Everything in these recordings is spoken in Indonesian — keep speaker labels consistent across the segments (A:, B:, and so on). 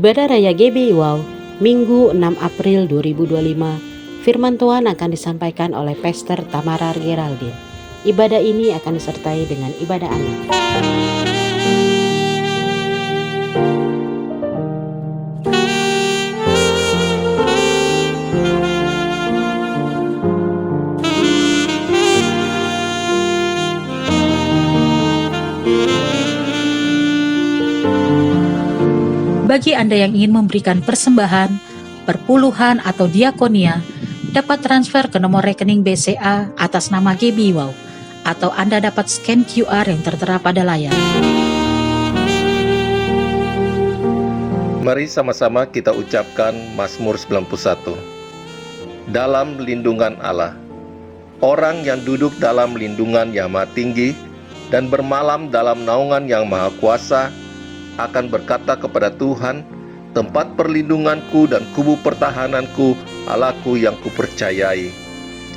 A: Ibadah Raya GBI Wow, Minggu 6 April 2025. Firman Tuhan akan disampaikan oleh Pastor Tamara Geraldine. Ibadah ini akan disertai dengan ibadah anak.
B: Bagi Anda yang ingin memberikan persembahan, perpuluhan atau diakonia, dapat transfer ke nomor rekening BCA atas nama GBI Wow, atau Anda dapat scan QR yang tertera pada layar.
C: Mari sama-sama kita ucapkan Mazmur 91. Dalam lindungan Allah. Orang yang duduk dalam lindungan Yang Maha Tinggi dan bermalam dalam naungan Yang Maha Kuasa akan berkata kepada Tuhan, tempat perlindunganku dan kubu pertahananku, Allahku yang kupercayai.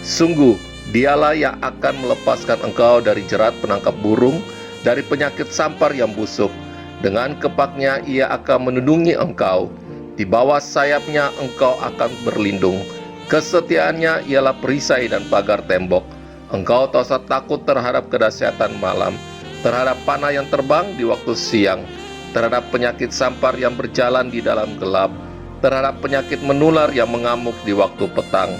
C: Sungguh, dialah yang akan melepaskan engkau dari jerat penangkap burung, dari penyakit sampar yang busuk. Dengan kepaknya ia akan melindungi engkau. Di bawah sayapnya engkau akan berlindung. Kesetiaannya ialah perisai dan pagar tembok. Engkau tak usah takut terhadap kedahsyatan malam, terhadap panah yang terbang di waktu siang, terhadap penyakit sampar yang berjalan di dalam gelap, terhadap penyakit menular yang mengamuk di waktu petang.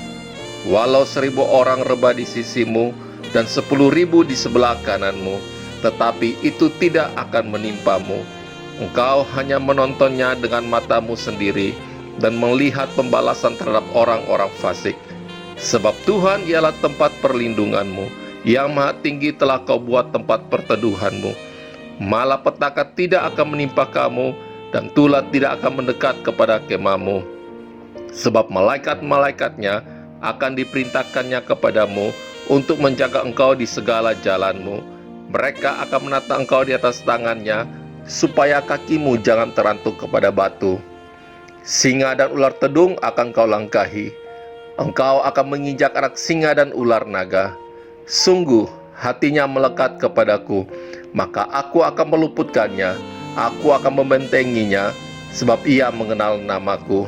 C: Walau 1.000 orang rebah di sisimu dan 10.000 di sebelah kananmu, tetapi itu tidak akan menimpamu. Engkau hanya menontonnya dengan matamu sendiri dan melihat pembalasan terhadap orang-orang fasik. Sebab Tuhan ialah tempat perlindunganmu, Yang Maha Tinggi telah kau buat tempat perteduhanmu. Malapetaka tidak akan menimpa kamu, dan tulah tidak akan mendekat kepada kemahmu. Sebab malaikat-malaikatnya akan diperintahkannya kepadamu untuk menjaga engkau di segala jalanmu. Mereka akan menata engkau di atas tangannya, supaya kakimu jangan terantuk kepada batu. Singa dan ular tedung akan kau langkahi. Engkau akan menginjak anak singa dan ular naga. Sungguh, hatinya melekat kepadaku, maka aku akan meluputkannya, aku akan membentenginya, sebab ia mengenal namaku.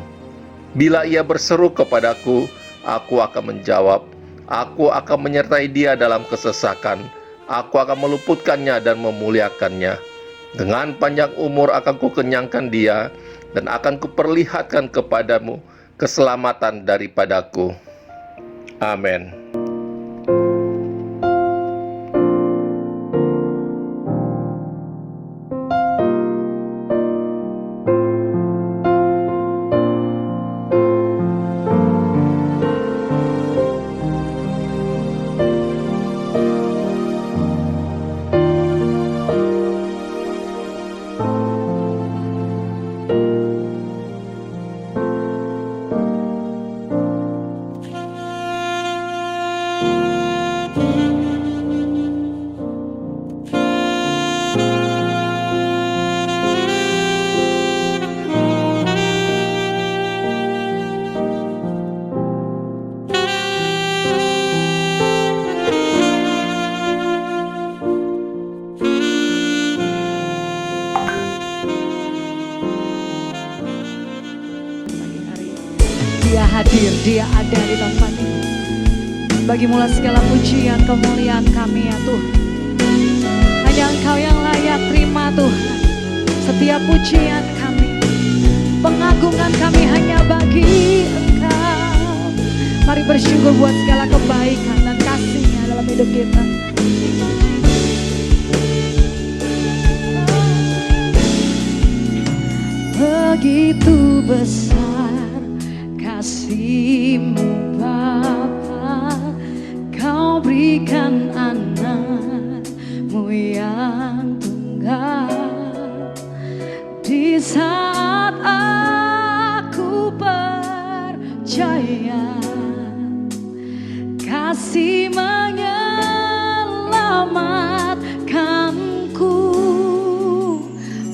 C: Bila ia berseru kepadaku, aku akan menjawab, aku akan menyertai dia dalam kesesakan, aku akan meluputkannya dan memuliakannya. Dengan panjang umur akan kukenyangkan dia, dan akan kuperlihatkan kepadamu keselamatan daripadaku. Amin.
D: Dia hadir, dia ada di tempat ini. Bagi mula segala pujian kemuliaan kami ya Tuhan. Hanya Engkau yang layak terima Tuhan. Setiap pujian kami, pengagungan kami hanya bagi Engkau. Mari bersyukur buat segala kebaikan dan kasih-Nya dalam hidup kita. Begitu besar kasih-Mu Bapa, Kau berikan anak-Mu yang tunggal. Di saat aku percaya kasih menyelamatkanku,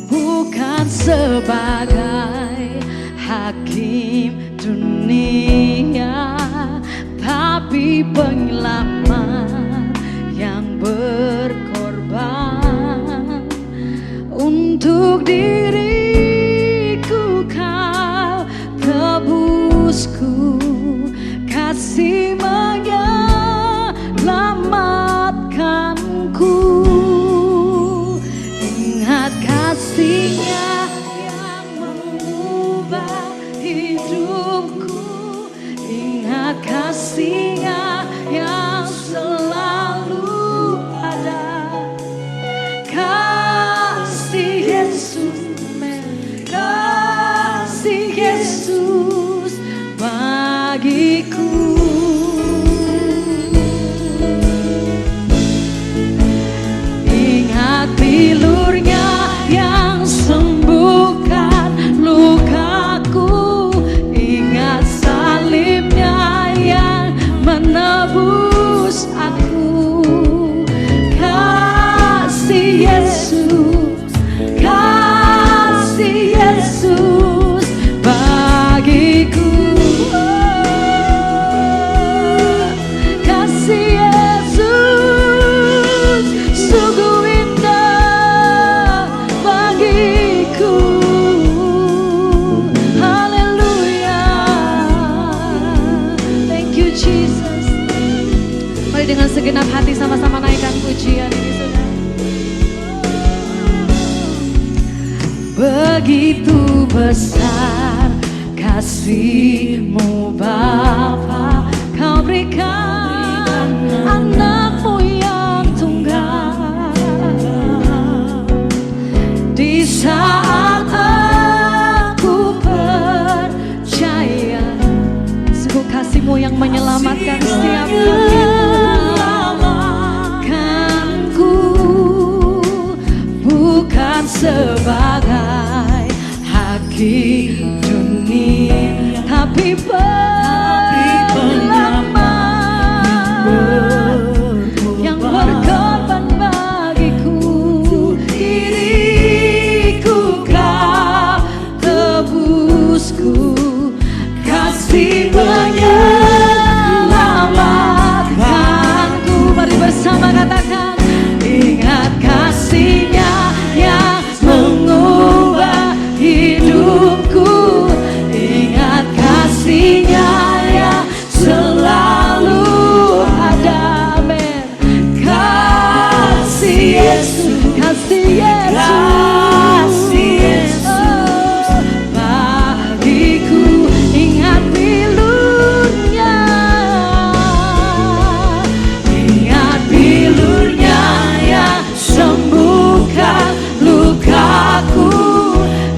D: bukan sebagai hakim dunia, tapi penyelamat yang berkorban untuk diriku. kasih-Nya yang selalu ada. Kasih Yesus, kasih Yesus bagiku. Ingat bilur-Nya yang sembuhkan lukaku, ingat salib-Nya yang menebus aku. Kasih Yesus, kasih Yesus bagiku. Kasih Yesus sungguh indah bagiku. Haleluya. Thank you Jesus. Mari dengan segenap hati sama-sama naikkan pujian ini, saudara. Begitu besar kasih-Mu Bapa, Kau berikan anak-Mu yang tunggal. Di saat aku percaya, sungguh kasih-Mu yang menyelamatkan setiap kali. Bukan sebagai hakim dunia, tapi penyelamat yang berkorban bagiku. Diriku Kau tebusku, kasih menyelamatkanku. Mari bersama katakan, ingat kasih-Nya yang mengubah hidupku, ingat kasih-Nya yang selalu ada. Amin. Kasih Yesus, kasih Yesus, oh, bagiku. Ingat bilur-Nya, ingat bilur-Nya yang sembuhkan lukaku,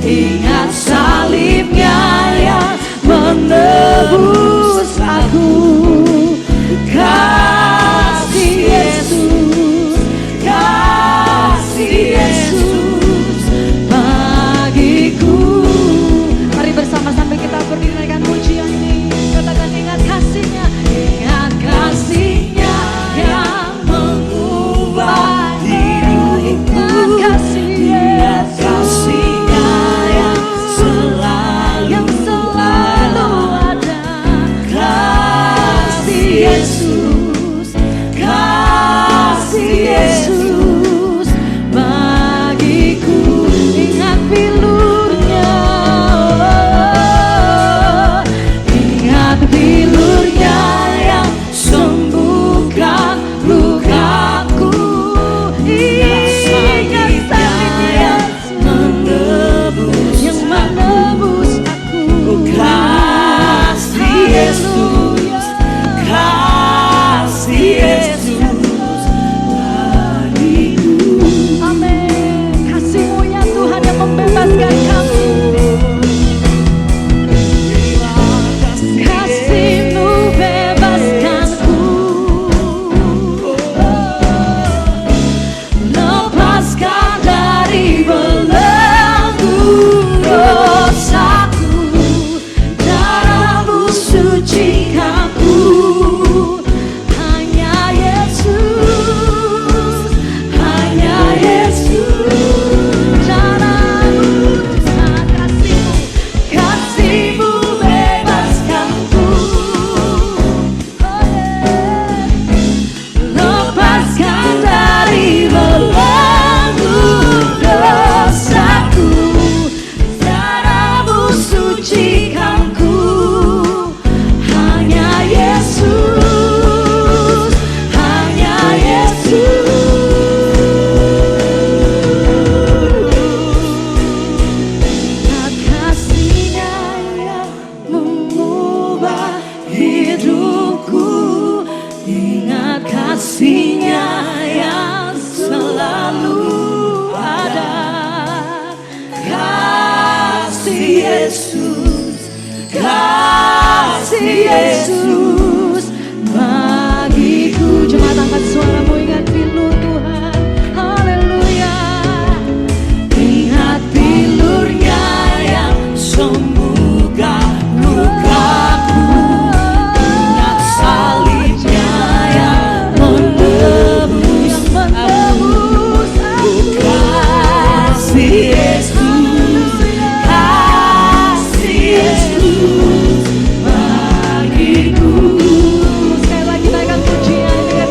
D: ingat salib-Nya yang menebus aku. Kasih Yesus, kasih Yesus bagiku. Mari bersama sampai kita berdiri naikkan pujian ini. Katakan, ingat kasih-Nya, ingat kasih-Nya yang mengubah hidupku. Ingat kasih-Nya yang selalu ada. Kasih Yesus, kasih Yesus bagiku. Ingat bilur-Nya, ingat bilur-Nya yang sembuhkan lukaku, ingat salib-Nya yang menebus aku. Kasih Yesus, kasih Yesus bagiku. Amin. Kasih-Mu ya Tuhan yang membebaskan kami. Kasih-Mu bebaskanku, lepaskan dari belenggu dosaku. Darah-Mu sucikanku. Hanya Yesus, hanya Yesus. Darah-Mu, kasih-Mu, kasih-Mu bebaskanku. Oh, yeah. Lepaskan dari belenggu dosaku. Darah-Mu sucikanku. Yesus bagiku. Jemaat angkat suaramu, ingat pilu Tuhan. Haleluya.
E: Ingat bilurnya yang sembuhkan lukaku, ingat salibnya yang menebus aku. Kasih Yesus, kasih Yesus bagiku.
D: Sekali lagi naikkan pujian, ingat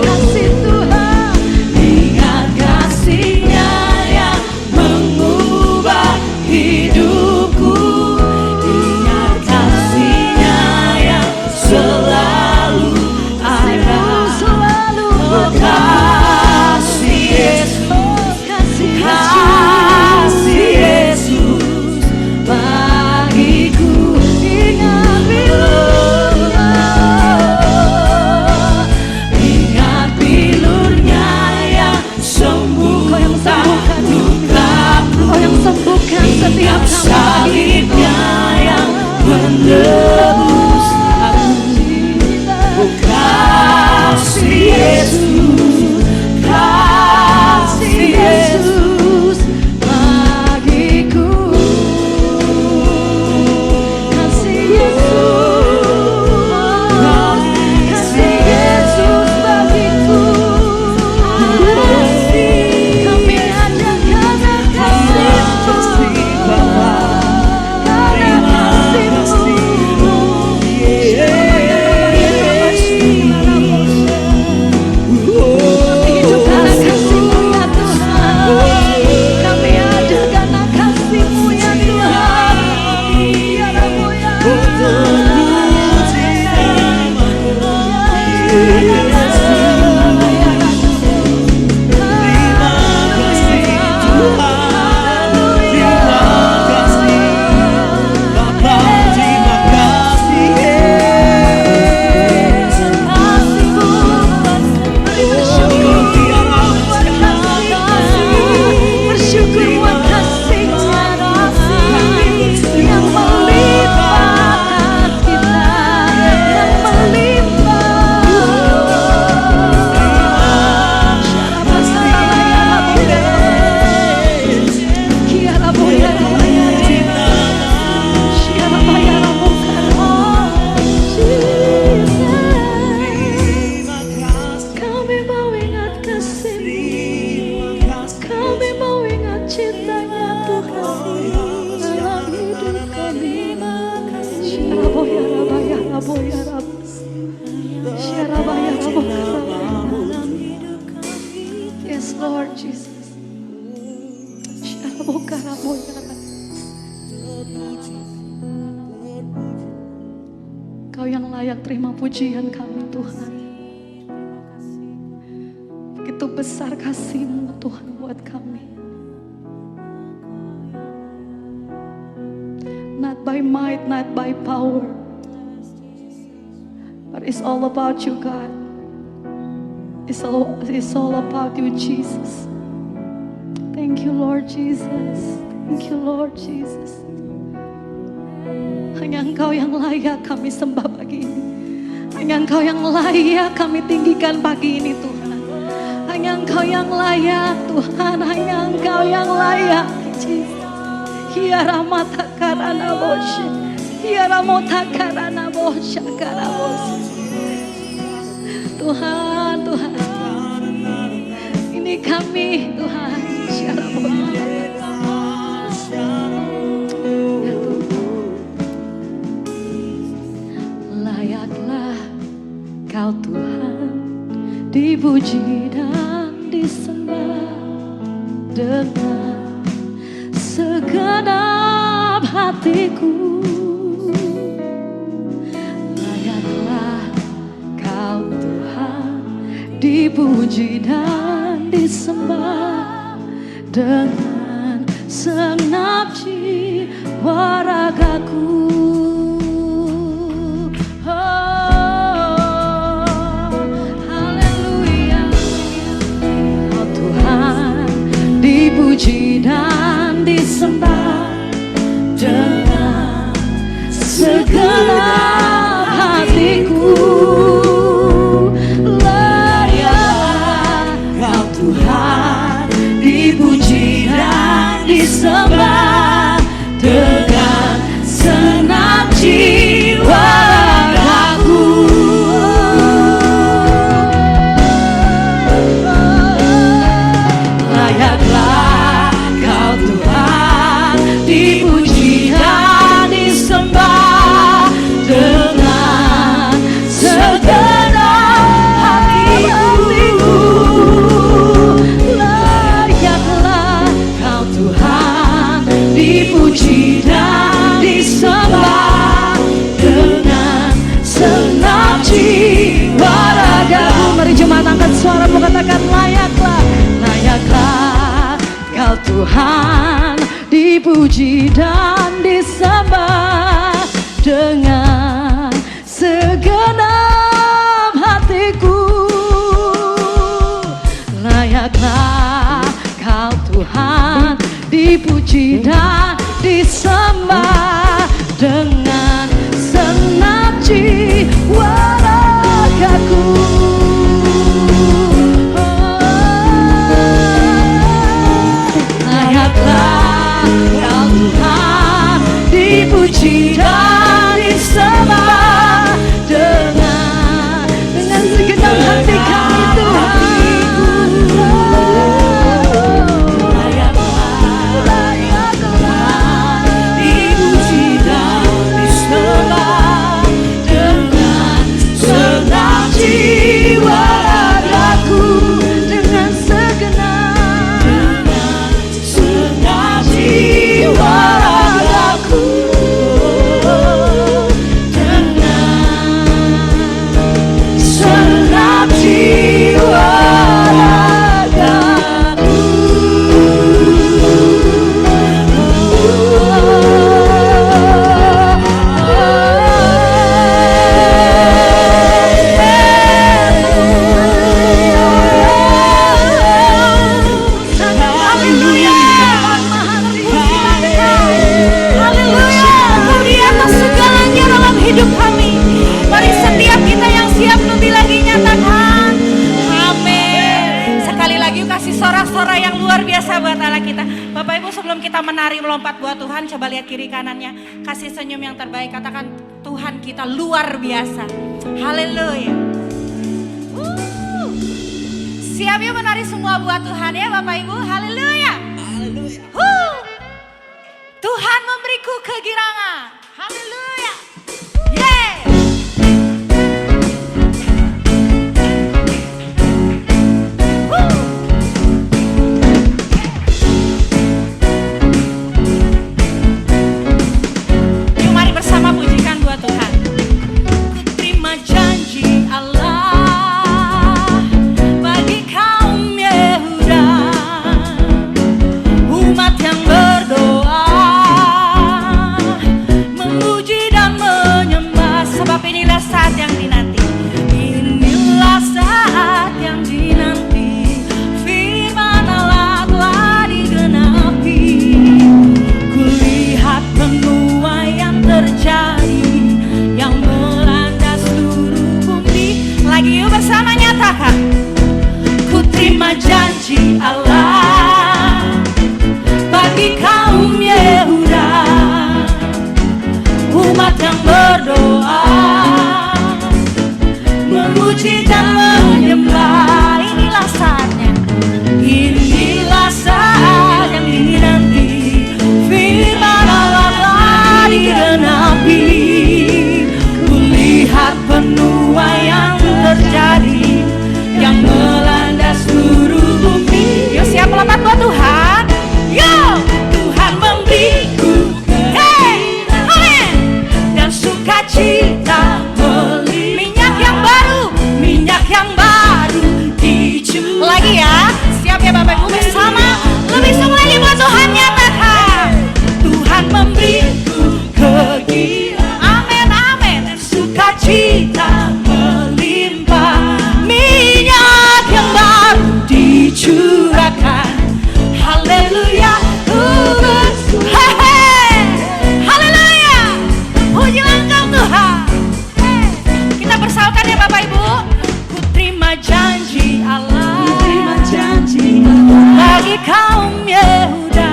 D: kasih Tuhan.
E: Ingat kasih-Nya yang mengubah hidupku, ingat kasih-Nya yang selalu ada. Oh, kasih Yesus, kasih Yesus bagiku.
D: Ingat bilurnya,
E: Ingat bilurnya yang sembuhkan lukaku,
D: oh yang sembuhkan setiap
E: ingat
D: kami.
E: salibnya yang menebus aku. Oh, kasih Yesus, kasih Yesus
D: bagiku. Kasih Yesus, kasih Yesus bagiku. Kami ada karena kasih-Mu, karena kasih-Mu. Hidup karena kasih-Mu ya Tuhan. Kami ada karena kasih-Mu ya Tuhan. Ya Rabbu ya bersyukur buat kasih-Nya yang melimpahkan kita, yang Kami mau ingat kasih-Mu, kami mau ingat cinta-Nya Tuhan dalam hidup kami. Syarabo ya Rabba ya Rabbo ya Rabba, Syaraba ya Rabbo ya Rabba. Yes Lord Jesus. Syarabo ya Rabbo ya Rabba. Kau yang layak terima pujian kami Tuhan. Begitu besar kasih-Mu Tuhan buat kami. Not by might, not by power, but it's all about You God. It's all about You Jesus. Thank You Lord Jesus. Thank You Lord Jesus. Hanya Engkau yang layak kami sembah pagi ini. Hanya Engkau yang layak kami tinggikan pagi ini Tuhan. Hanya Engkau yang layak Tuhan. Hanya Engkau yang layak Jesus. Hiara mata karana boshe, hiara mata karana boshe karabos. Tuhan, Tuhan, ini kami Tuhan. Hiara boshe. Ya Tuhan, layaklah Kau Tuhan dipuji dan disembah dengan segenap hatiku. Layaklah Kau Tuhan dipuji dan disembah dengan segenap jiwa ragaku. Haleluya, Kau Tuhan dipuji dan disembah dengan segala Tuhan dipuji dan disembah dengan segenap hatiku. Layaklah Kau Tuhan dipuji dan disembah dengan senap jiwa ragaku. Layaklah Kau Tuhan dipuji dan disembah dengan segenap hati kami Tuhan.
F: Melompat buat Tuhan, coba lihat kiri kanannya, kasih senyum yang terbaik, katakan Tuhan kita luar biasa. Haleluya. Siap yuk menari semua buat Tuhan ya Bapak Ibu. Haleluya. Tuhan memberiku kegirangan. Haleluya. Yeah. Janji Allah bagi kaum Yehuda, umat yang berdoa, memuji dan menyembah. Inilah saatnya, inilah saat yang dinanti, firman Allah telah digenapi. Kulihat penuai yang terjadi, yang melanda seluruh bumi. Yo siap melompat buat Tuhan. Yo, Tuhan memberiku amin, dan sukacita melimpah. Minyak yang baru dicurahkan. Lagi ya, siap ya Bapak Ibu bersama. Lebih sungguh lagi buat Tuhan nyatakan. Tuhan memberiku kegirangan. Amin, amin. Dan sukacita curahkan. Haleluya. Haleluya. Puji Engkau Tuhan. Kita bersalkan ya Bapak Ibu. Ku terima janji Allah, bagi kaum Yehuda,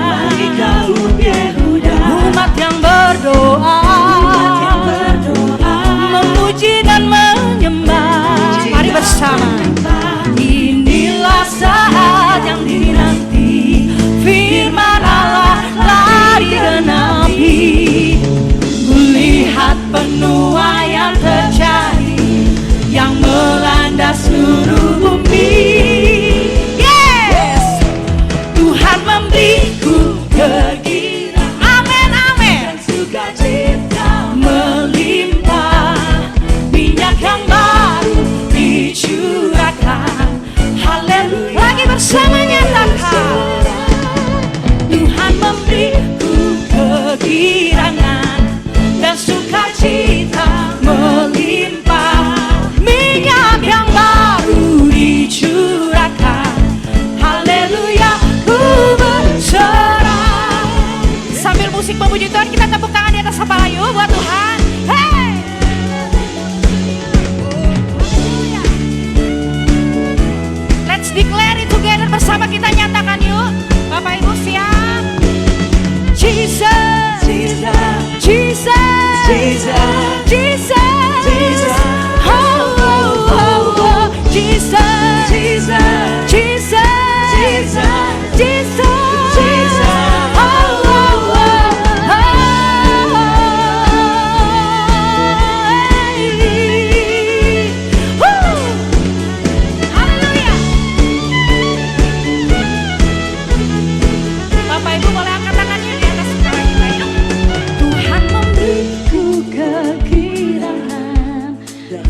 F: umat yang berdoa, memuji dan menyembah. Mari bersama. Inilah saat yang dinanti, firman Allah telah digenapi. Kulihat penuai yang terjadi, yang melanda seluruh bumi. Yes, Tuhan memberi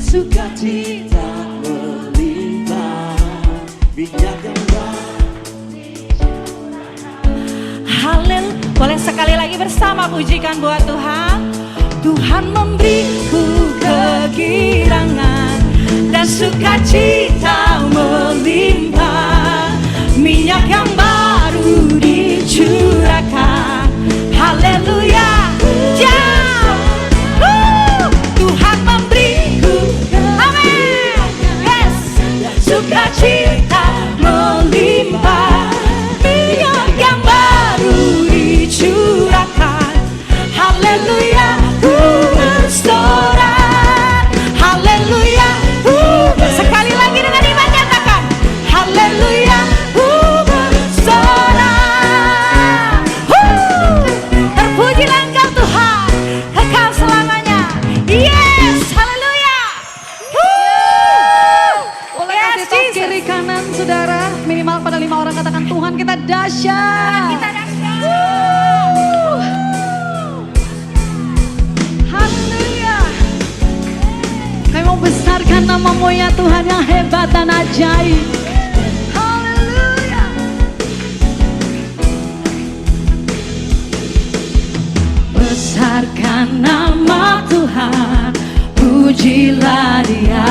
E: sukacita melimpah, minyak yang
F: Haleluya. Boleh sekali lagi bersama pujikan buat Tuhan. Tuhan memberiku kegirangan dan sukacita melimpah, minyak yang baru dicurahkan. Haleluya. Tuhan memberiku, amin. Yes. Sukacita melimpah, minyak yang baru dicurahkan. Haleluya. Bersorak. Haleluya. Sekali lagi dengan iman nyatakan. Haleluya. Bersorak. Terpujilah Engkau Tuhan kekal selamanya. Yes. Haleluya.
D: Boleh
F: Yes,
D: kasih tos
F: Jesus.
D: kiri kanan saudara. Minimal pada 5 orang katakan Tuhan kita dahsyat.
F: Kita dahsyat.
D: Haleluya. Kami mau besarkan nama-Mu ya Tuhan yang hebat dan ajaib. Haleluya. Besarkan nama Tuhan, pujilah Dia.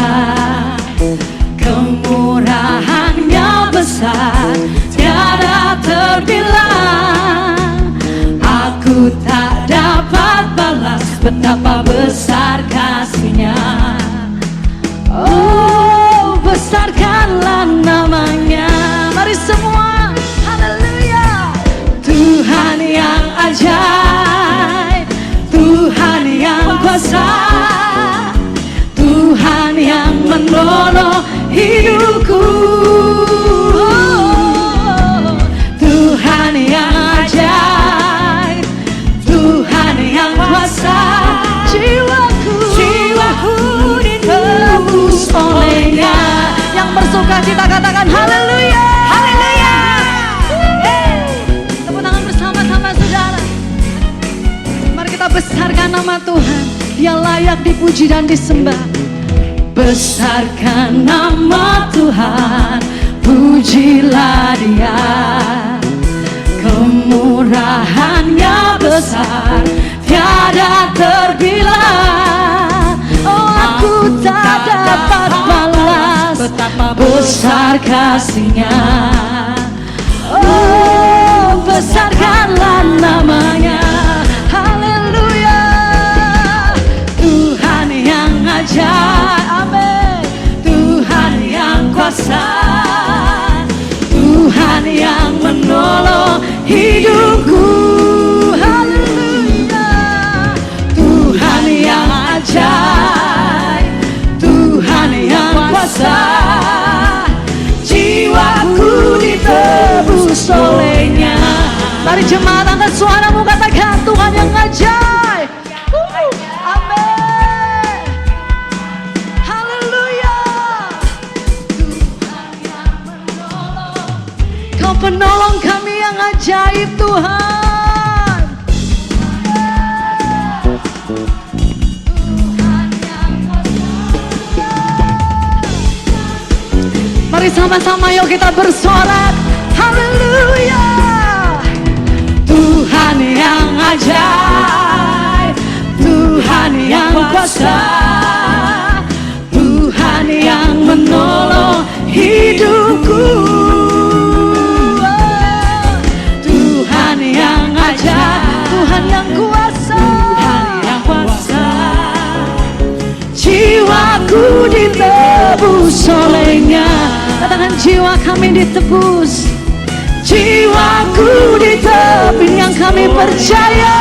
D: Kemurahan-Nya besar, tiada terbilang. Aku tak dapat balas betapa besar kasih-Nya. Oh, besarkanlah namanya. Mari semua, haleluya. Tuhan yang ajaib, Tuhan yang kuasa, Tuhan yang menolong hidupku. Tuhan yang ajaib, Tuhan yang kuasa, jiwaku ditebus oleh-Nya. Yang bersuka cita katakan haleluya. Haleluya. Tepuk tangan bersama-sama saudara. Mari kita besarkan nama Tuhan. Dia layak dipuji dan disembah. Besarkan nama Tuhan, pujilah Dia. Kemurahan-Nya besar, tiada terbilang. Oh, aku tak dapat balas betapa besar kasih-Nya. Oh, besarkanlah namanya. Haleluya. Tuhan yang ajaib, amin. Tuhan yang kuasa, Tuhan yang menolong hidupku. Haleluya. Tuhan yang ajaib, Tuhan yang kuasa, jiwaku ditebus oleh-Nya. Mari jemaat angkat suaramu katakan Tuhan yang ajaib. Amin. Haleluya. Tuhan yang menolong, Kau penolong kami yang ajaib Tuhan. Tuhan yang kuasa. Mari sama-sama yuk kita bersorak. Haleluya. Tuhan yang ajaib, Tuhan yang kuasa, Tuhan yang menolong hidupku. Tuhan yang ajaib, Tuhan yang kuasa, Tuhan yang kuasa, jiwaku ditebus oleh-Nya. Katakan jiwa kami ditebus, jiwaku ditebus yang kami percaya.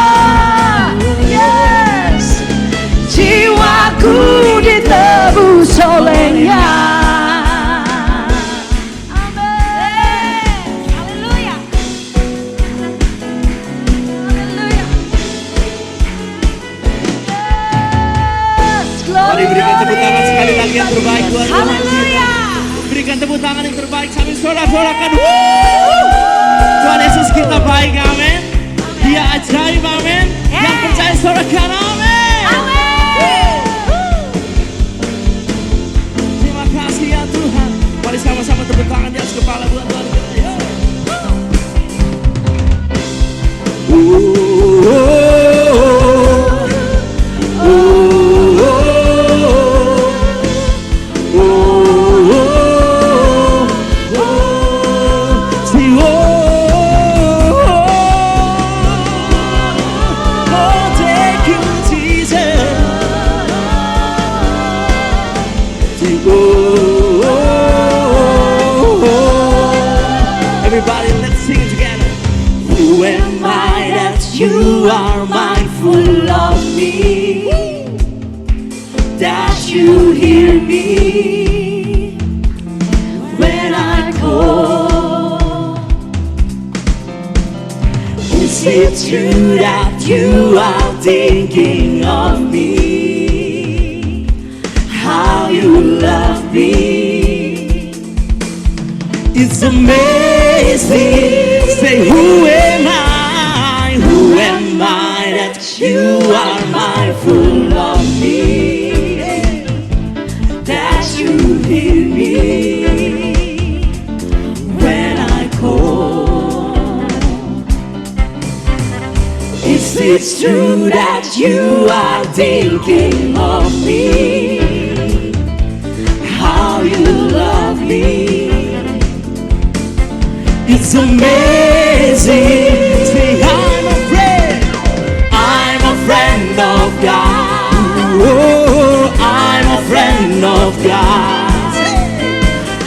D: Yes, jiwaku ditebus oleh-Nya.
F: Amin. Haleluya.
D: Haleluya. Yes,
E: Mari berikan tepuk tangan sekali lagi yang terbaik buat Tuhan.
F: Haleluya.
E: Berikan tepuk tangan yang terbaik sambil sorak-sorakan. Tuhan Yesus kita baik, amin. Dia ajaib, amin. Yang percaya sorakan, amin.
F: Amin.
E: mindful of me, that you hear me when I call. Is it true that you are thinking of me, how you love me? It's amazing. Say, who am I? Who am I that you are mindful of me, that you hear me when I call? Is it true that you are thinking of me, how you love me? It's amazing. Say, I'm a friend of God. Oh, I'm a friend of God.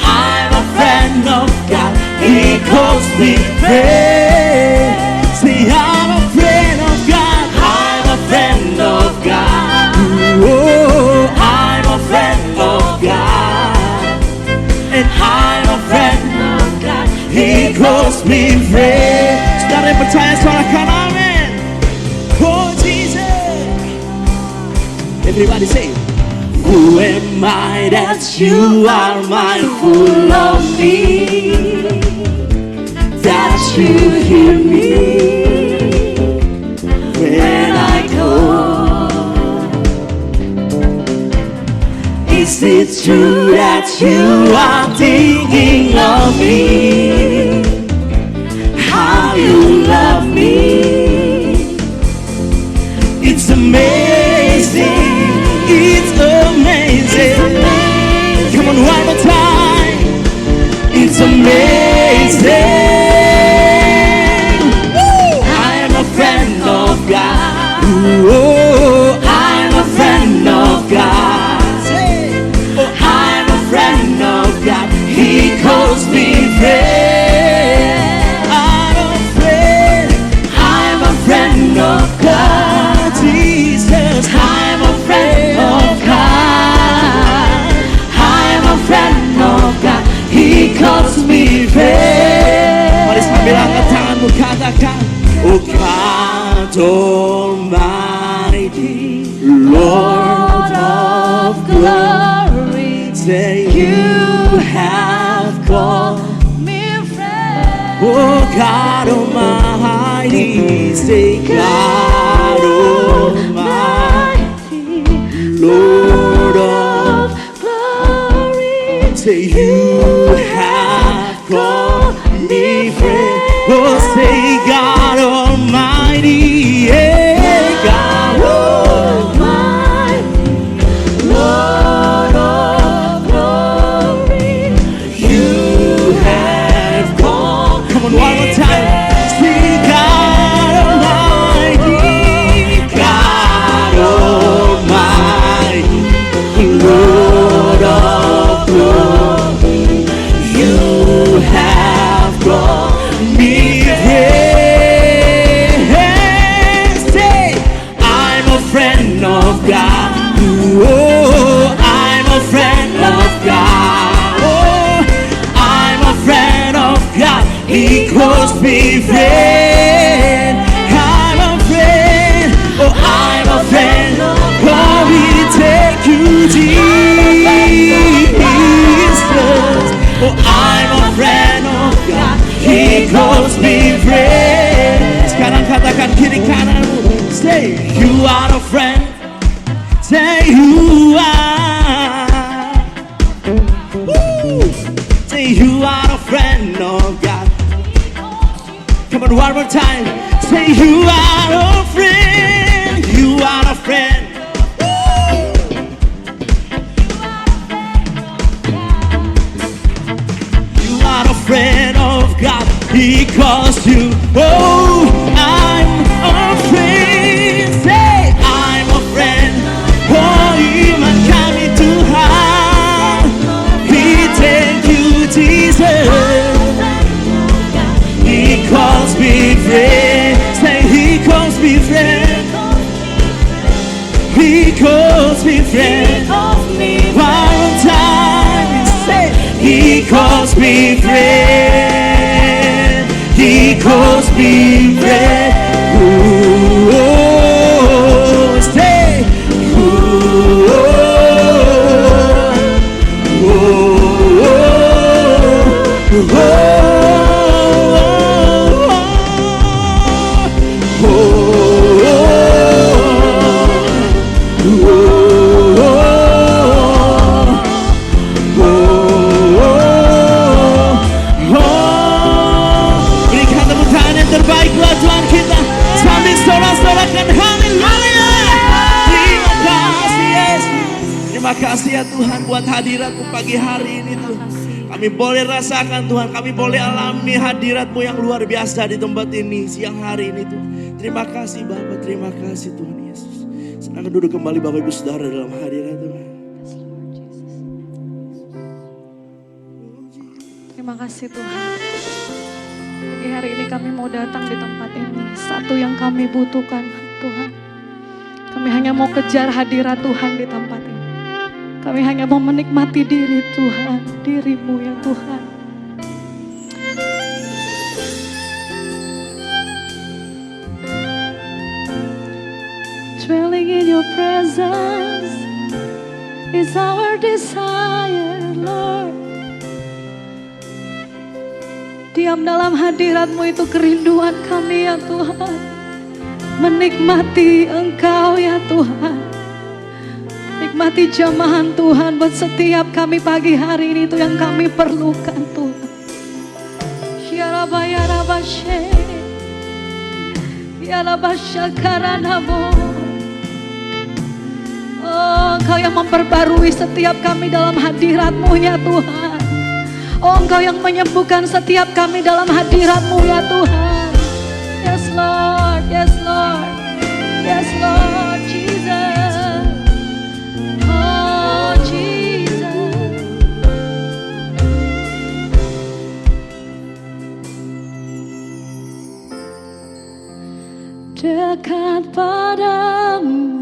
E: I'm a friend of God. He calls me friend. Say, I'm a friend of God. I'm a friend of God. Oh, I'm a friend of God. And I'm a friend of God. He calls me friend. Saudara yang percaya suarakan amin. Oh Jesus. Everybody say, who am I that you are mindful of me, that you hear me when I call? Is it true that you are thinking of me, how you love me? It's amazing. It's amazing. Come on, one more time. It's amazing. Woo! I am a friend of God. Oh, I'm a friend of God. Oh, I'm a friend of God. He calls me friend. I'm a friend. I'm a friend of God. Jesus, I'm a friend of God. I'm a friend of God. He calls me friend. Mari sambil angkat tanganmu katakan, oh God Almighty, Lord of glory, say you have called me friend. Oh God Almighty, say God Almighty, Lord of glory, say you have called me friend. Oh, say God Almighty, yeah, God Almighty, Lord of glory, you have called. Come on, one more time. Say God Almighty, God Almighty, Lord of glory, you have called me friend. Say, I'm a friend of God. Oh, I'm a friend of God. Oh, I'm a friend of God. He calls me friend. I'm a friend. Oh, I'm a friend. Oh, we take you, Jesus. Oh, I'm a friend of God. He calls me friend. Sekarang katakan kiri kananmu. Say, you are a friend. Say, you are. Woo. Say, you are a friend of God. Come on, one more time. Say, you are a friend. You are a friend. You are a friend of God. He calls you. Oh, I'm a friend. Say, I'm a friend. Oh, iman kami Tuhan. He take you, Jesus. He calls me friend. Say, he calls me friend. calls me friend. He calls me friend. Ooh, stay. Ooh, berikan tepuk tangan yang terbaik buat Tuhan kita sambil sorak-sorakan haleluya. Terima kasih Yesus. Terima kasih ya Tuhan buat hadirat-Mu pagi hari ini Tuhan. Kami boleh rasakan Tuhan, kami boleh alami hadirat-Mu yang luar biasa di tempat ini siang hari ini Tuhan. Terima kasih Bapa, terima kasih Tuhan Yesus. Senang duduk kembali Bapak Ibu Saudara dalam hadirat Tuhan.
D: Terima kasih Tuhan. Pagi hari ini kami mau datang di tempat ini. Satu yang kami butuhkan Tuhan. Kami hanya mau kejar hadirat Tuhan di tempat ini. Kami hanya mau menikmati diri Tuhan, diri-Mu ya Tuhan. Dwelling in your presence is our desire, Lord. Diam dalam hadirat-Mu itu kerinduan kami ya Tuhan. Menikmati Engkau ya Tuhan. Nikmati jamahan Tuhan buat setiap kami pagi hari ini itu yang kami perlukan Tuhan. Ya Rabba ya Rabba she, ya Rabba syakaranamo. Oh, Engkau yang memperbarui setiap kami dalam hadirat-Mu ya Tuhan. Oh, Engkau yang menyembuhkan setiap kami dalam hadirat-Mu ya Tuhan. Yes Lord, yes Lord, yes Lord Jesus. Oh Jesus. Dekat padamu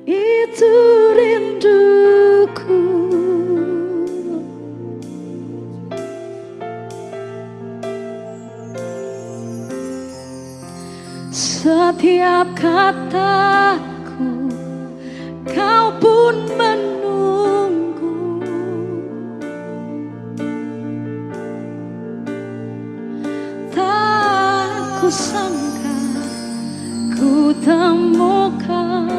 D: itu rinduku. Setiap kataku Kau pun menunggu. Tak kusangka ku temukan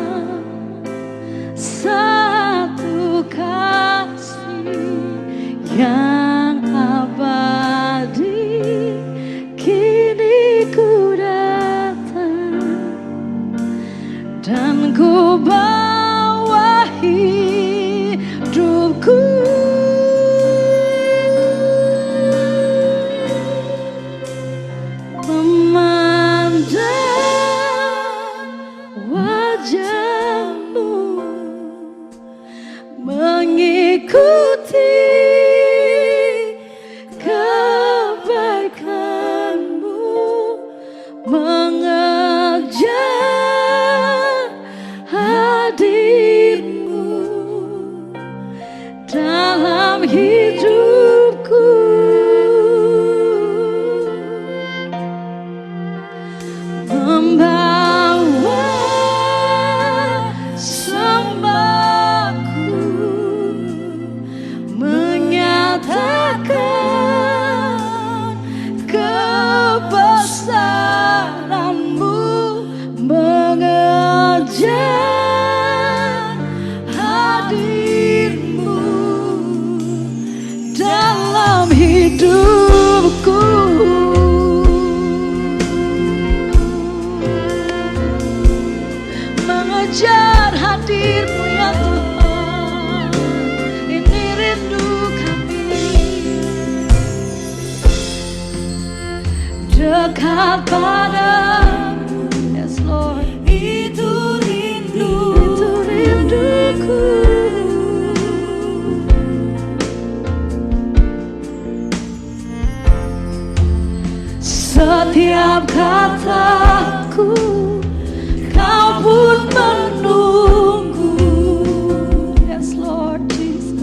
D: satu kasih yang abadi. Kini ku datang dan ku bawa hidupku. Memandang wajah-Mu, mengikuti kebaikan-Mu, mengejar hadir-Mu dalam hidupku. Membawa sembahku, menyatakan kebesaran-Mu, mengejar hadir-Mu dalam hidupku. Mengejar hadir-Mu ya Tuhan, ini rindu kami. Dekat padamu, yes Lord, itu rinduku. Setiap kataku Kau pun menunggu. Yes Lord Jesus.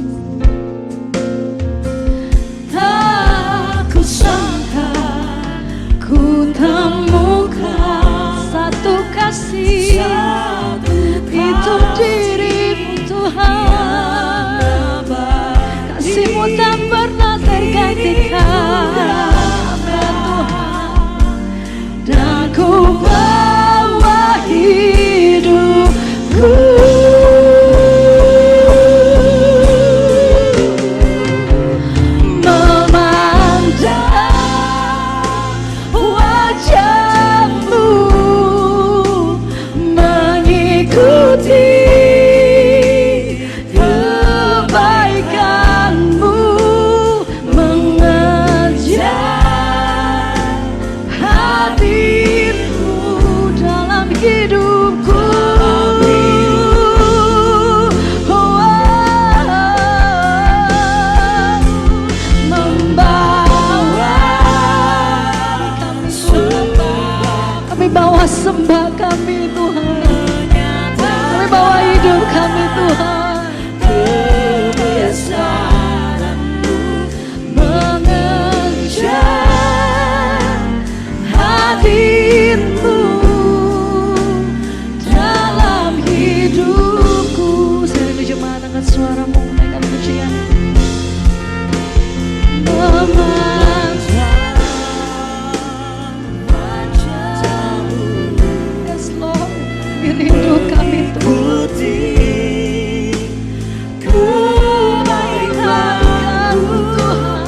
D: angkat suaramu, naikkan pujian. Yes Lord, rindu kami Tuhan. Kebaikan Tuhan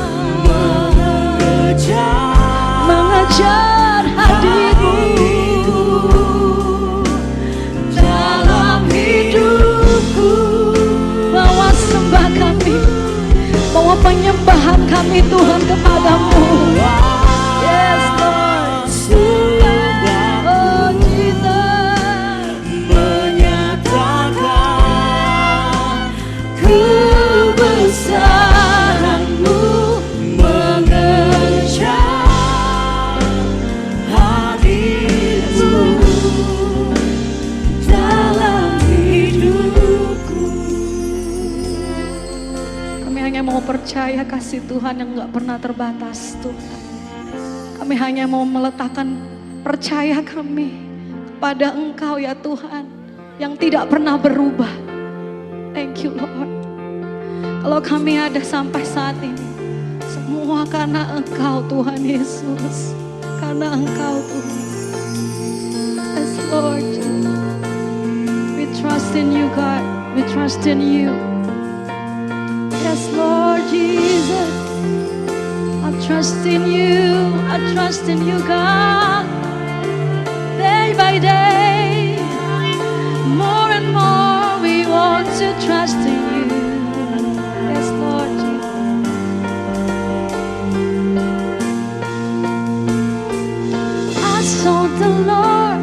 D: mengejar hadir-Mu dalam hidupku. Bawa sembah kami, bawa penyembahan kami Tuhan kepadamu. Yes Lord, oh Jesus, menyatakan kebesaran-Mu, mengejar hadir-Mu dalam hidupku. Kami hanya mau percaya kasih Tuhan yang gak pernah terbatas Tuhan. Kami hanya mau meletakkan percaya kami kepada Engkau ya Tuhan, yang tidak pernah berubah. Thank you Lord. Kalau kami ada sampai saat ini, semua karena Engkau Tuhan Yesus. Karena Engkau Tuhan. Yes Lord. We trust in you God. We trust in you. Yes Lord Jesus. I trust in you. I trust in you God. Day by day, more and more we want to trust in you. Yes Lord Jesus. I sought the Lord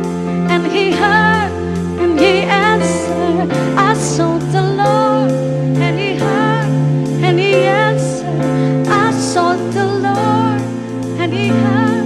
D: and He heard and He answered. I sought the Lord and He heard and He answered. I sought the Lord and He heard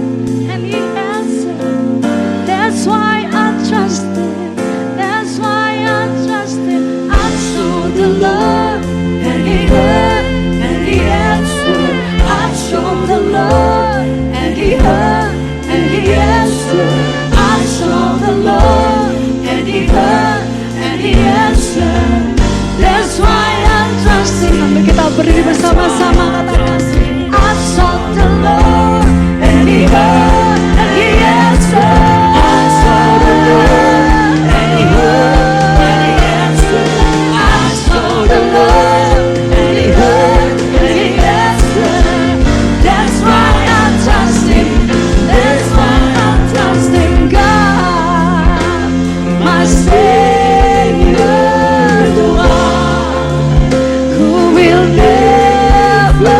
D: and He answered. That's why I trust Him. That's why I trust Him. I sought the Lord and He heard and He answered. I sought the Lord and He heard and He answered. I sought the Lord and He heard and He answered. That's why I trust Him. Sampai kita berdiri bersama-sama katakan, I sought the Lord and He heard and He answered. I sought the Lord and He heard and He answered. I sought the Lord and He heard and He answered. That's why I trust Him. That's why I trust in God, my Savior, the one who will never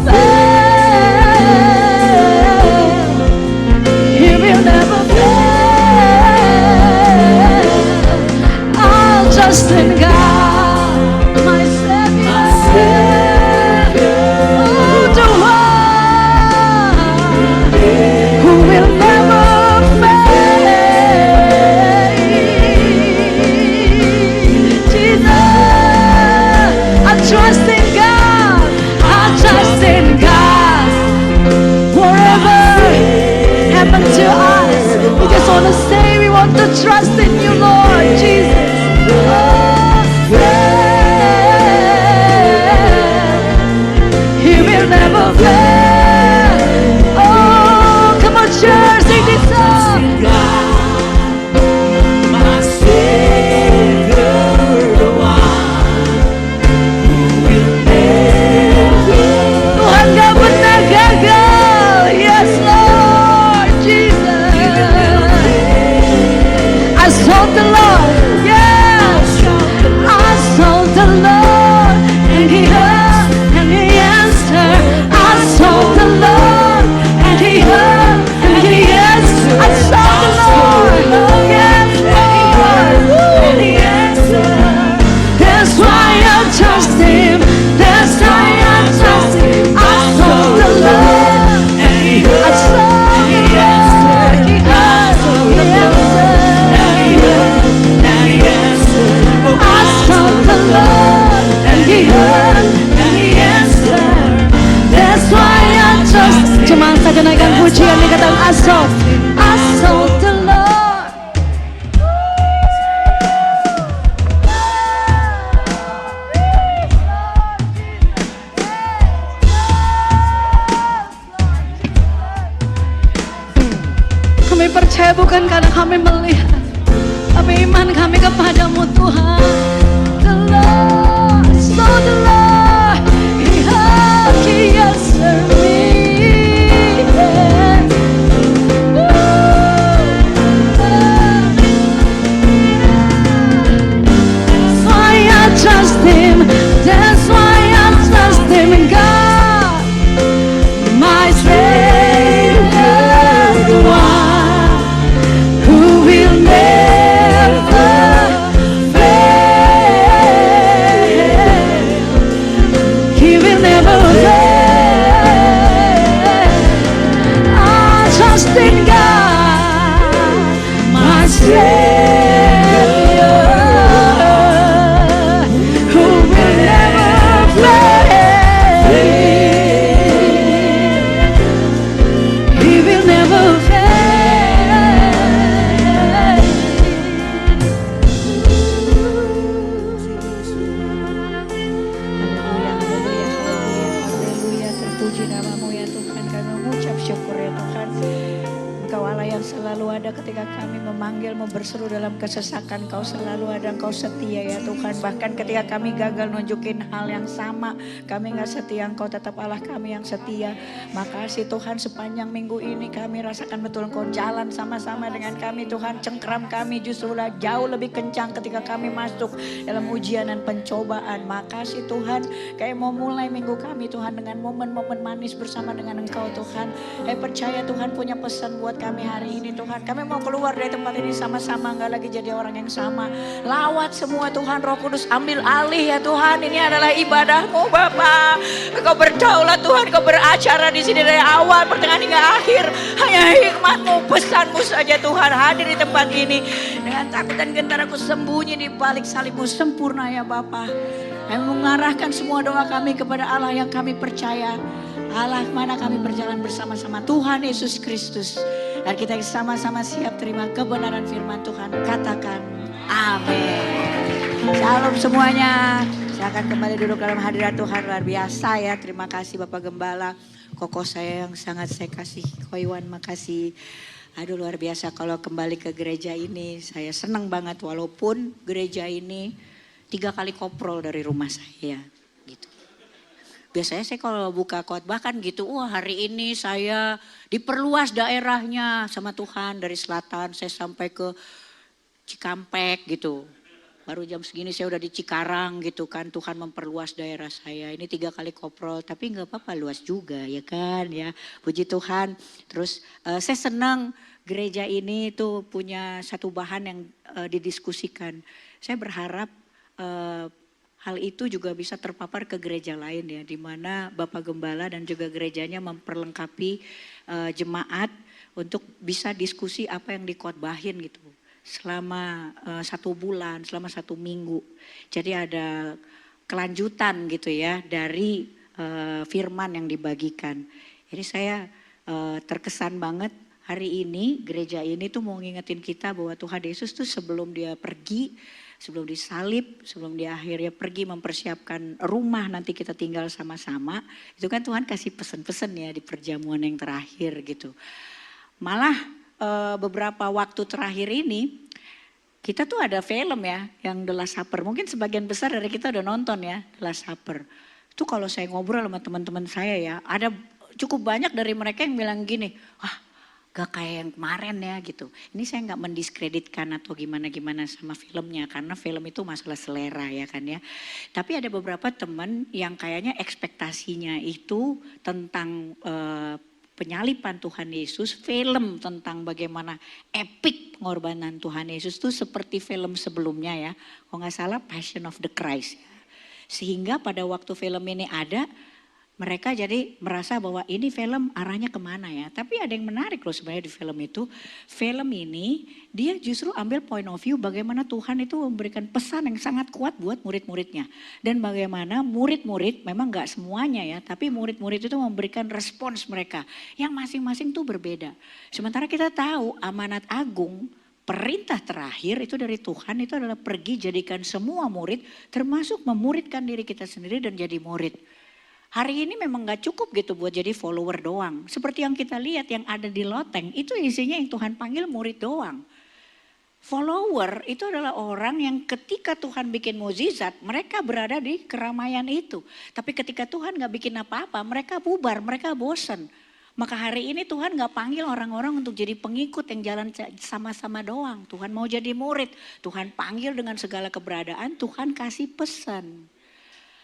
D: fail. He will never fail. I'll trust in God, my Savior, the one who will never fail. Jesus, I trust in God. I trust in God. Whatever happened to us, we just want to say we want to trust in you, Lord Jesus. Oh, He will never fail. Oh, come on, church, sing this song.
E: My Savior, the one who will never.
D: Tuhan gak pernah gagal. Yes, Lord Jesus. I sought the Lord. Yes, I sought the Lord and He heard and He answered. I sought the Lord and He heard and He answered. I sought the Lord. Yes, Lord. And He answered. That's why I trust Him. That's why I trust Him. I sought the Lord and He heard. I sought and He answered. He heard and He answered.
E: And He heard and He answered.
D: I sought the Lord and He heard and He answered. That's why I trust. Cuma saja naikkan pujian di kata I sought the Lord. bukan karena kami melihat, tapi iman kami kepadamu Tuhan. The Lord, so the Lord, He answered me. That's why I trust Him. That's why I trust Him, God, my Savior, the one who will never fail. He will never fail. I trust in God, my Savior, who will never fail. He will never fail. Haleluya, terpuji namamu ya Tuhan. Kami mengucap syukur ya Tuhan. Engkau Allah yang selalu ada ketika kami memanggilmu, berseru dalam kesesakan. Kau selalu ada, Engkau setia ya Tuhan. Bahkan ketika kami gagal nunjukin hal yang sama, kami gak setia, Engkau tetap Allah kami yang setia. Makasih Tuhan, sepanjang minggu ini kami rasakan betul Engkau jalan sama-sama dengan kami Tuhan. Cengkram kami justru jauh lebih kencang ketika kami masuk dalam ujian dan pencobaan. Makasih Tuhan, kayak mau mulai minggu kami Tuhan dengan momen-momen manis bersama dengan Engkau Tuhan. Percaya Tuhan punya pesan buat kami hari ini Tuhan. Kami mau keluar dari tempat ini sama-sama, gak lagi jadi orang yang sama. Lawat semua Tuhan, Roh Kudus ambil alih ya Tuhan. Ini adalah ibadahmu Bapa. Engkau berdaulat Tuhan, Engkau beracara di sini dari awal, pertengahan hingga akhir. Hanya hikmatmu, pesanmu saja Tuhan hadir di tempat ini. Dengan takut dan gentar aku sembunyi di balik salibmu sempurna ya Bapa. Kami mengarahkan semua doa kami kepada Allah yang kami percaya. Allah mana kami berjalan bersama-sama Tuhan Yesus Kristus. Dan kita sama-sama siap terima kebenaran firman Tuhan. Katakan amin. Shalom semuanya. Saya akan kembali duduk dalam hadirat Tuhan, luar biasa ya. Terima kasih Bapak Gembala. Kokoh saya yang sangat saya kasih. Koiwan makasih. Aduh luar biasa kalau kembali ke gereja ini. Saya senang banget walaupun gereja ini 3 kali koprol dari rumah saya gitu. Biasanya saya kalau buka khotbah kan gitu, wah hari ini saya diperluas daerahnya sama Tuhan dari selatan saya sampai ke Cikampek gitu. Baru jam segini saya udah di Cikarang gitu kan, Tuhan memperluas daerah saya. Ini 3 kali koprol tapi gak apa-apa luas juga ya kan ya. Puji Tuhan. Terus saya senang gereja ini tuh punya satu bahan yang didiskusikan. Saya berharap hal itu juga bisa terpapar ke gereja lain ya, di mana Bapak Gembala dan juga gerejanya memperlengkapi jemaat untuk bisa diskusi apa yang dikhotbahin gitu selama 1 bulan, selama 1 minggu. Jadi ada kelanjutan gitu ya dari firman yang dibagikan. Jadi saya terkesan banget hari ini gereja ini tuh mau ngingetin kita bahwa Tuhan Yesus tuh sebelum dia pergi, sebelum disalib, sebelum dia akhirnya pergi mempersiapkan rumah nanti kita tinggal sama-sama. Itu kan Tuhan kasih pesan-pesan ya di perjamuan yang terakhir gitu. Malah beberapa waktu terakhir ini kita tuh ada film ya yang The Last Supper. Mungkin sebagian besar dari kita udah nonton ya The Last Supper. Itu kalau saya ngobrol sama teman-teman saya ya, ada cukup banyak dari mereka yang bilang gini, wah gak kayak yang kemarin ya gitu. Ini saya gak mendiskreditkan atau gimana-gimana sama filmnya. Karena film itu masalah selera ya kan ya. Tapi ada beberapa teman yang kayaknya ekspektasinya itu tentang penyaliban Tuhan Yesus. Film tentang bagaimana epic pengorbanan Tuhan Yesus itu seperti film sebelumnya ya. Kalau gak salah Passion of the Christ ya. Sehingga pada waktu film ini ada, mereka jadi merasa bahwa ini film arahnya kemana ya. Tapi ada yang menarik loh sebenarnya di film itu. Film ini dia justru ambil point of view bagaimana Tuhan itu memberikan pesan yang sangat kuat buat murid-muridnya. Dan bagaimana murid-murid, memang gak semuanya ya. Tapi murid-murid itu memberikan respons mereka. Yang masing-masing tuh berbeda. Sementara kita tahu amanat agung, perintah terakhir itu dari Tuhan itu adalah pergi jadikan semua murid. Termasuk memuridkan diri kita sendiri dan jadi murid.
G: Hari ini memang gak cukup gitu buat jadi follower doang. Seperti yang kita lihat yang ada di loteng, itu isinya yang Tuhan panggil murid doang. Follower itu adalah orang yang ketika Tuhan bikin mukjizat, mereka berada di keramaian itu. Tapi ketika Tuhan gak bikin apa-apa, mereka bubar, mereka bosen. Maka hari ini Tuhan gak panggil orang-orang untuk jadi pengikut yang jalan sama-sama doang. Tuhan mau jadi murid, Tuhan panggil dengan segala keberadaan, Tuhan kasih pesan.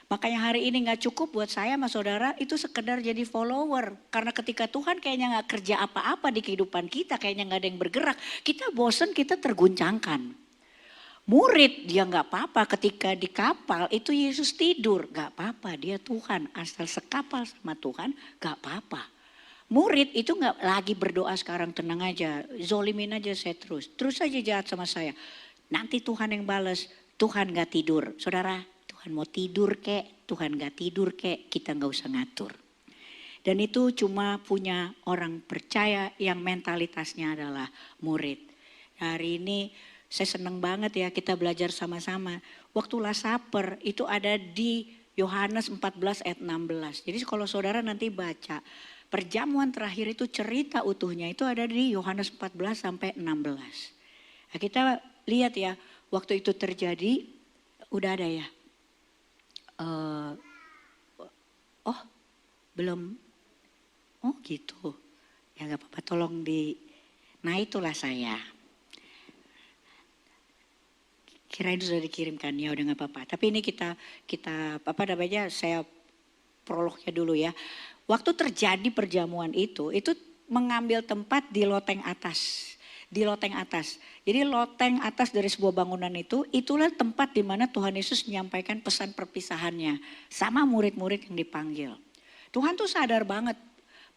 G: Makanya hari ini gak cukup buat saya sama saudara itu sekedar jadi follower. Karena ketika Tuhan kayaknya gak kerja apa-apa di kehidupan kita, kayaknya gak ada yang bergerak. Kita bosen, kita terguncangkan. Murid dia gak apa-apa ketika di kapal itu Yesus tidur. Gak apa-apa, dia Tuhan. Asal sekapal sama Tuhan gak apa-apa. Murid itu gak lagi berdoa sekarang, tenang aja. Zolimin aja saya terus. Terus aja jahat sama saya. Nanti Tuhan yang balas, Tuhan gak tidur. Saudara, Tuhan mau tidur kek, Tuhan gak tidur kek, kita gak usah ngatur. Dan itu cuma punya orang percaya yang mentalitasnya adalah murid. Hari ini saya senang banget ya kita belajar sama-sama. Waktu Last Supper itu ada di Yohanes 14 ayat 16. Jadi kalau saudara nanti baca perjamuan terakhir itu cerita utuhnya itu ada di Yohanes 14 sampai 16. Nah, kita lihat ya waktu itu terjadi udah ada ya. Oh belum, oh gitu, ya gak apa-apa tolong nah itulah saya. Kirain sudah dikirimkan, ya udah gak apa-apa. Tapi ini kita apa namanya saya prolognya dulu ya. Waktu terjadi perjamuan itu mengambil tempat di loteng atas. Di loteng atas. Jadi loteng atas dari sebuah bangunan itulah tempat di mana Tuhan Yesus menyampaikan pesan perpisahannya sama murid-murid yang dipanggil. Tuhan tuh sadar banget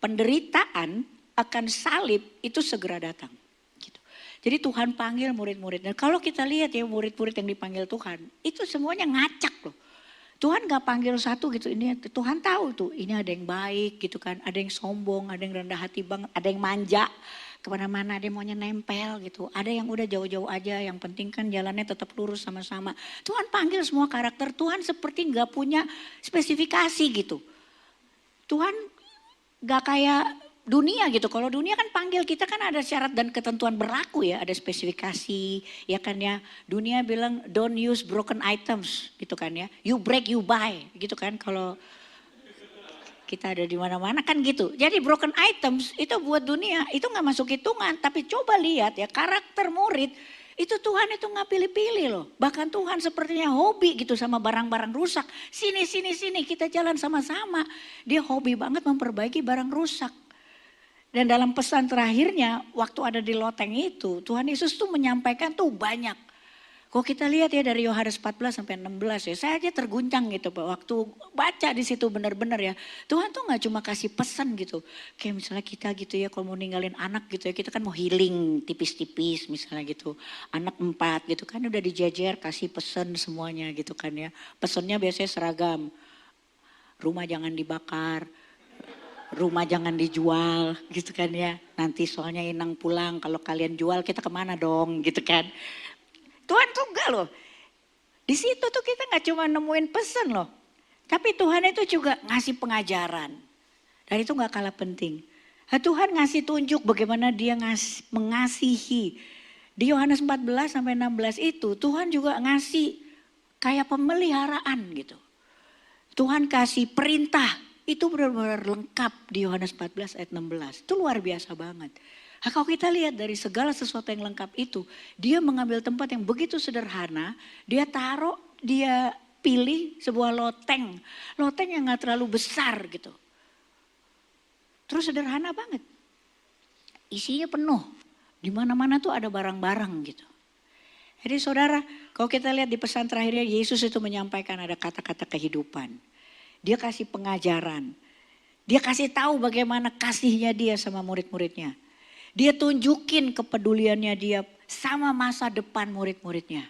G: penderitaan akan salib itu segera datang. Gitu. Jadi Tuhan panggil murid-murid. Dan kalau kita lihat ya murid-murid yang dipanggil Tuhan itu semuanya ngacak loh. Tuhan gak panggil satu gitu, ini Tuhan tahu tuh ini ada yang baik gitu kan, ada yang sombong, ada yang rendah hati banget, ada yang manja. Kemana-mana dia maunya nempel gitu. Ada yang udah jauh-jauh aja, yang penting kan jalannya tetap lurus sama-sama. Tuhan panggil semua karakter, Tuhan seperti gak punya spesifikasi gitu. Tuhan gak kayak dunia gitu. Kalau dunia kan panggil kita kan ada syarat dan ketentuan berlaku ya. Ada spesifikasi ya kan ya. Dunia bilang don't use broken items gitu kan ya. You break you buy gitu kan kalau kita ada di mana-mana kan gitu. Jadi broken items itu buat dunia itu gak masuk hitungan. Tapi coba lihat ya karakter murid itu Tuhan itu gak pilih-pilih loh. Bahkan Tuhan sepertinya hobi gitu sama barang-barang rusak. Sini kita jalan sama-sama. Dia hobi banget memperbaiki barang rusak. Dan dalam pesan terakhirnya waktu ada di loteng itu Tuhan Yesus tuh menyampaikan tuh banyak. Kalau kita lihat ya dari Yohanes 14 sampai 16 ya, saya aja terguncang gitu Pak. Waktu baca di situ benar-benar ya, Tuhan tuh nggak cuma kasih pesan gitu. Kayak misalnya kita gitu ya, kalau mau ninggalin anak gitu ya, kita kan mau healing tipis-tipis misalnya gitu. Anak 4 gitu kan udah dijajar kasih pesan semuanya gitu kan ya. Pesannya biasanya seragam, rumah jangan dibakar, rumah jangan dijual gitu kan ya. Nanti soalnya Inang pulang, kalau kalian jual kita kemana dong gitu kan. Tuhan tuh enggak loh. Di situ tuh kita gak cuma nemuin pesan loh. Tapi Tuhan itu juga ngasih pengajaran. Dan itu gak kalah penting. Nah, Tuhan ngasih tunjuk bagaimana dia mengasihi. Di Yohanes 14 sampai 16 itu Tuhan juga ngasih kayak pemeliharaan gitu. Tuhan kasih perintah. Itu benar-benar lengkap di Yohanes 14 ayat 16. Itu luar biasa banget. Nah, kalau kita lihat dari segala sesuatu yang lengkap itu, dia mengambil tempat yang begitu sederhana, dia taruh, dia pilih sebuah loteng. Loteng yang gak terlalu besar gitu. Terus sederhana banget. Isinya penuh. Di mana-mana tuh ada barang-barang gitu. Jadi saudara, kalau kita lihat di pesan terakhirnya, Yesus itu menyampaikan ada kata-kata kehidupan. Dia kasih pengajaran. Dia kasih tahu bagaimana kasihnya dia sama murid-muridnya. Dia tunjukin kepeduliannya dia sama masa depan murid-muridnya.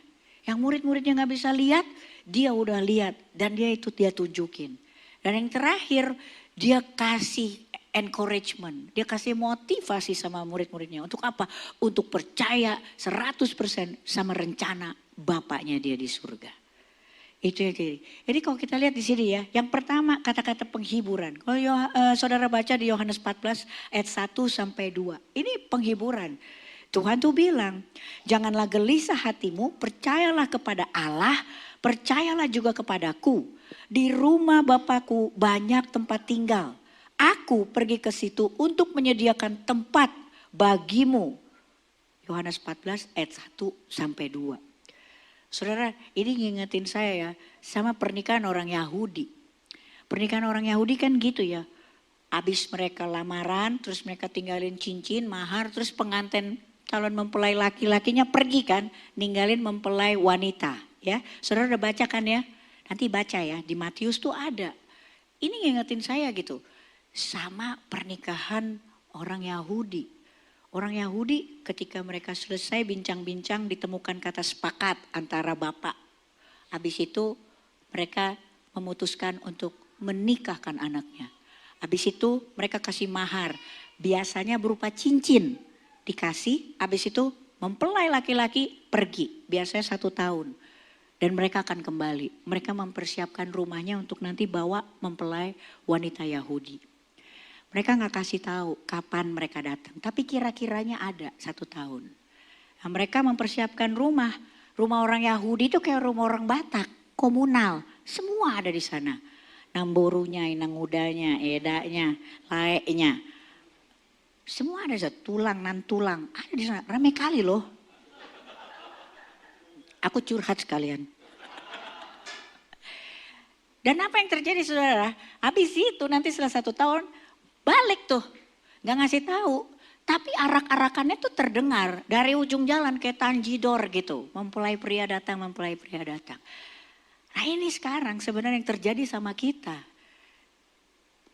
G: Yang murid-muridnya gak bisa lihat, dia udah lihat. Dan dia tunjukin. Dan yang terakhir, dia kasih encouragement. Dia kasih motivasi sama murid-muridnya. Untuk apa? Untuk percaya 100% sama rencana Bapaknya dia di surga. Itu yang kiri. Jadi kalau kita lihat di sini ya, yang pertama kata-kata penghiburan. Kalau saudara baca di Yohanes 14 ayat 1 sampai 2. Ini penghiburan. Tuhan tuh bilang, janganlah gelisah hatimu, percayalah kepada Allah, percayalah juga kepadaku. Di rumah Bapakku banyak tempat tinggal. Aku pergi ke situ untuk menyediakan tempat bagimu. Yohanes 14 ayat 1 sampai 2. Saudara, ini ngingetin saya ya, sama pernikahan orang Yahudi. Pernikahan orang Yahudi kan gitu ya. Habis mereka lamaran, terus mereka tinggalin cincin, mahar, terus pengantin calon mempelai laki-lakinya pergi kan, ninggalin mempelai wanita. Ya, saudara udah baca kan ya? Nanti baca ya, di Matius tuh ada. Ini ngingetin saya gitu, sama pernikahan orang Yahudi. Orang Yahudi ketika mereka selesai bincang-bincang ditemukan kata sepakat antara bapak. Habis itu mereka memutuskan untuk menikahkan anaknya. Habis itu mereka kasih mahar. Biasanya berupa cincin dikasih. Habis itu mempelai laki-laki pergi. Biasanya 1 tahun. Dan mereka akan kembali. Mereka mempersiapkan rumahnya untuk nanti bawa mempelai wanita Yahudi. Mereka nggak kasih tahu kapan mereka datang, tapi kira-kiranya ada 1 tahun. Nah, mereka mempersiapkan rumah orang Yahudi itu kayak rumah orang Batak, komunal, semua ada di sana. Namborunya, inang udanya, edanya, laeknya, semua ada, tulang nan tulang, ada di sana, ramai kali loh. Aku curhat sekalian. Dan apa yang terjadi saudara? Habis itu nanti setelah 1 tahun, balik tuh, gak ngasih tahu. Tapi arak-arakannya tuh terdengar dari ujung jalan kayak tanjidor gitu. Mempelai pria datang, mempelai pria datang. Nah ini sekarang sebenarnya yang terjadi sama kita.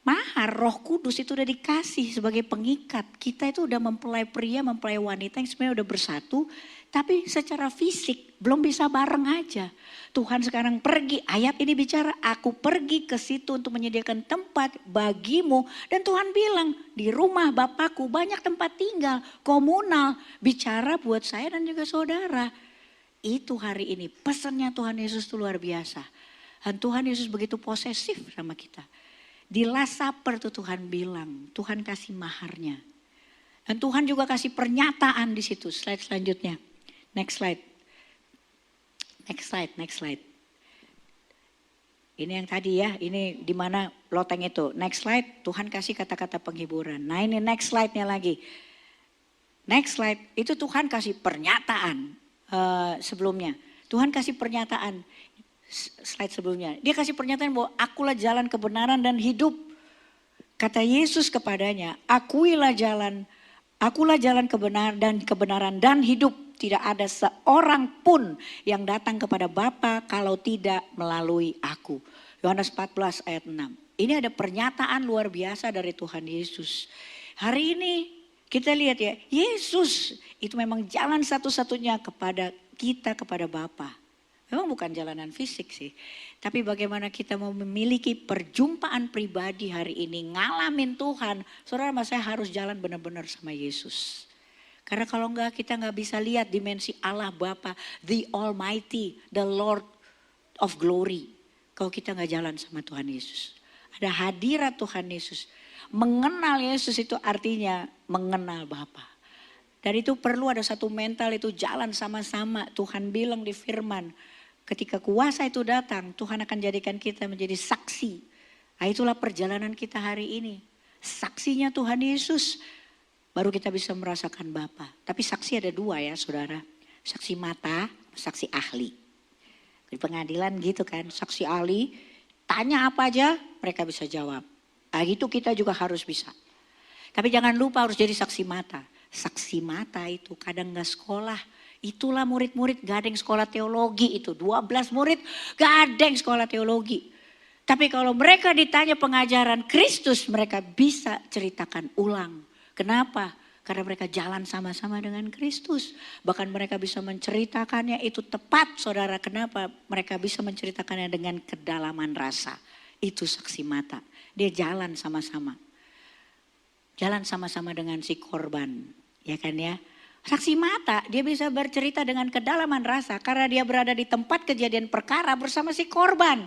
G: Mahar Roh Kudus itu udah dikasih sebagai pengikat. Kita itu udah mempelai pria, mempelai wanita yang sebenarnya udah bersatu. Tapi secara fisik belum bisa bareng aja. Tuhan sekarang pergi, ayat ini bicara, aku pergi ke situ untuk menyediakan tempat bagimu. Dan Tuhan bilang, di rumah Bapakku banyak tempat tinggal, komunal. Bicara buat saya dan juga saudara. Itu hari ini, pesannya Tuhan Yesus itu luar biasa. Dan Tuhan Yesus begitu posesif sama kita. Di Last Supper tuh Tuhan bilang, Tuhan kasih maharnya. Dan Tuhan juga kasih pernyataan di situ, slide selanjutnya. Next slide. Next slide. Ini yang tadi ya, ini di mana loteng itu. Next slide, Tuhan kasih kata-kata penghiburan. Nah ini next slide-nya lagi. Next slide, itu Tuhan kasih pernyataan sebelumnya. Tuhan kasih pernyataan, slide sebelumnya. Dia kasih pernyataan bahwa akulah jalan kebenaran dan hidup. Kata Yesus kepadanya, akulah jalan kebenaran dan hidup. Tidak ada seorang pun yang datang kepada Bapa kalau tidak melalui aku. Yohanes 14 ayat 6. Ini ada pernyataan luar biasa dari Tuhan Yesus. Hari ini kita lihat ya, Yesus itu memang jalan satu-satunya kepada kita, kepada Bapa. Memang bukan jalanan fisik sih. Tapi bagaimana kita mau memiliki perjumpaan pribadi hari ini, ngalamin Tuhan. Saudara, saya harus jalan benar-benar sama Yesus. Karena kalau enggak kita enggak bisa lihat dimensi Allah Bapa, the Almighty, the Lord of Glory. Kalau kita enggak jalan sama Tuhan Yesus. Ada hadirat Tuhan Yesus. Mengenal Yesus itu artinya mengenal Bapa. Dan itu perlu ada satu mental itu jalan sama-sama. Tuhan bilang di firman, ketika kuasa itu datang, Tuhan akan jadikan kita menjadi saksi. Nah, itulah perjalanan kita hari ini. Saksinya Tuhan Yesus. Baru kita bisa merasakan Bapa. Tapi saksi ada 2 ya saudara. Saksi mata, saksi ahli. Di pengadilan gitu kan, saksi ahli tanya apa aja mereka bisa jawab. Nah itu kita juga harus bisa. Tapi jangan lupa harus jadi saksi mata. Saksi mata itu kadang gak sekolah. Itulah murid-murid gak ada yang sekolah teologi itu. 12 murid gak ada yang sekolah teologi. Tapi kalau mereka ditanya pengajaran Kristus mereka bisa ceritakan ulang. Kenapa? Karena mereka jalan sama-sama dengan Kristus. Bahkan mereka bisa menceritakannya itu tepat saudara. Kenapa? Mereka bisa menceritakannya dengan kedalaman rasa. Itu saksi mata. Dia jalan sama-sama. Jalan sama-sama dengan si korban. Ya kan ya. Saksi mata, dia bisa bercerita dengan kedalaman rasa karena dia berada di tempat kejadian perkara bersama si korban.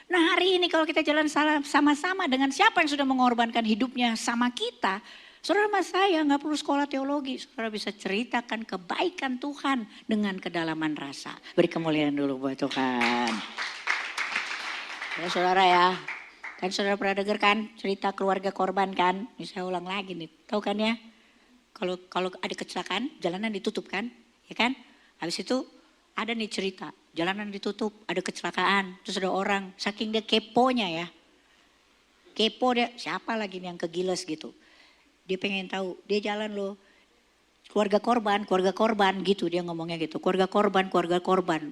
G: Nah hari ini kalau kita jalan sama-sama dengan siapa yang sudah mengorbankan hidupnya sama kita. Saudara sama saya nggak perlu sekolah teologi, saudara bisa ceritakan kebaikan Tuhan dengan kedalaman rasa. Beri kemuliaan dulu buat Tuhan. Ya saudara ya, kan saudara pernah dengar kan cerita keluarga korban kan? Ini saya ulang lagi nih, tahu kan ya? Kalau ada kecelakaan, jalanan ditutup kan, ya kan? Habis itu ada nih cerita, jalanan ditutup, ada kecelakaan, terus ada orang, saking dia keponya ya, kepo dia, siapa lagi nih yang kegiles gitu, dia pengen tahu, dia jalan loh, keluarga korban gitu dia ngomongnya gitu, keluarga korban,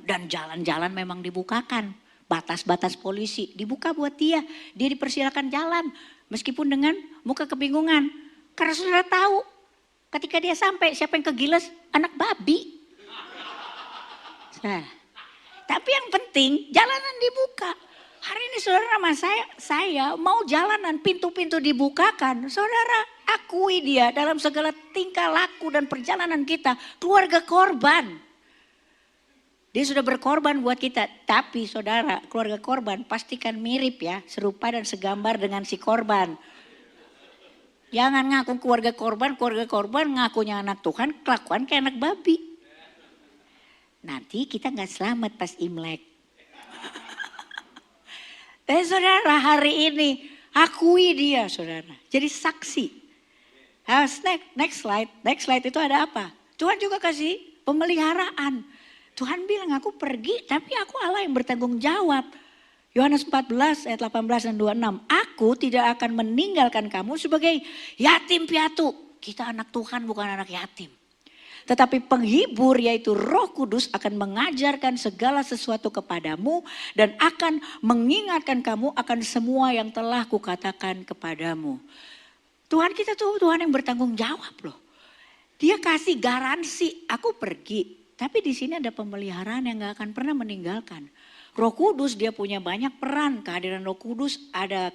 G: dan jalan-jalan memang dibukakan, batas-batas polisi dibuka buat dia dipersilakan jalan, meskipun dengan muka kebingungan, karena sudah tahu. Ketika dia sampai, siapa yang kegiles? Anak babi. Nah, tapi yang penting jalanan dibuka. Hari ini saudara sama saya mau jalanan, pintu-pintu dibukakan. Saudara akui dia dalam segala tingkah laku dan perjalanan kita. Keluarga korban. Dia sudah berkorban buat kita. Tapi saudara, keluarga korban pastikan mirip ya. Serupa dan segambar dengan si korban. Jangan ngaku keluarga korban ngakunya anak Tuhan, kelakuan kayak anak babi. Nanti kita gak selamat pas Imlek. Saudara hari ini akui dia saudara. Jadi saksi. Next slide itu ada apa? Tuhan juga kasih pemeliharaan. Tuhan bilang aku pergi tapi aku Allah yang bertanggung jawab. Yohanes 14 ayat 18 dan 26. Aku tidak akan meninggalkan kamu sebagai yatim piatu. Kita anak Tuhan bukan anak yatim. Tetapi penghibur yaitu Roh Kudus akan mengajarkan segala sesuatu kepadamu. Dan akan mengingatkan kamu akan semua yang telah kukatakan kepadamu. Tuhan kita tuh Tuhan yang bertanggung jawab loh. Dia kasih garansi aku pergi. Tapi di sini ada pemeliharaan yang gak akan pernah meninggalkan. Roh Kudus dia punya banyak peran, kehadiran Roh Kudus ada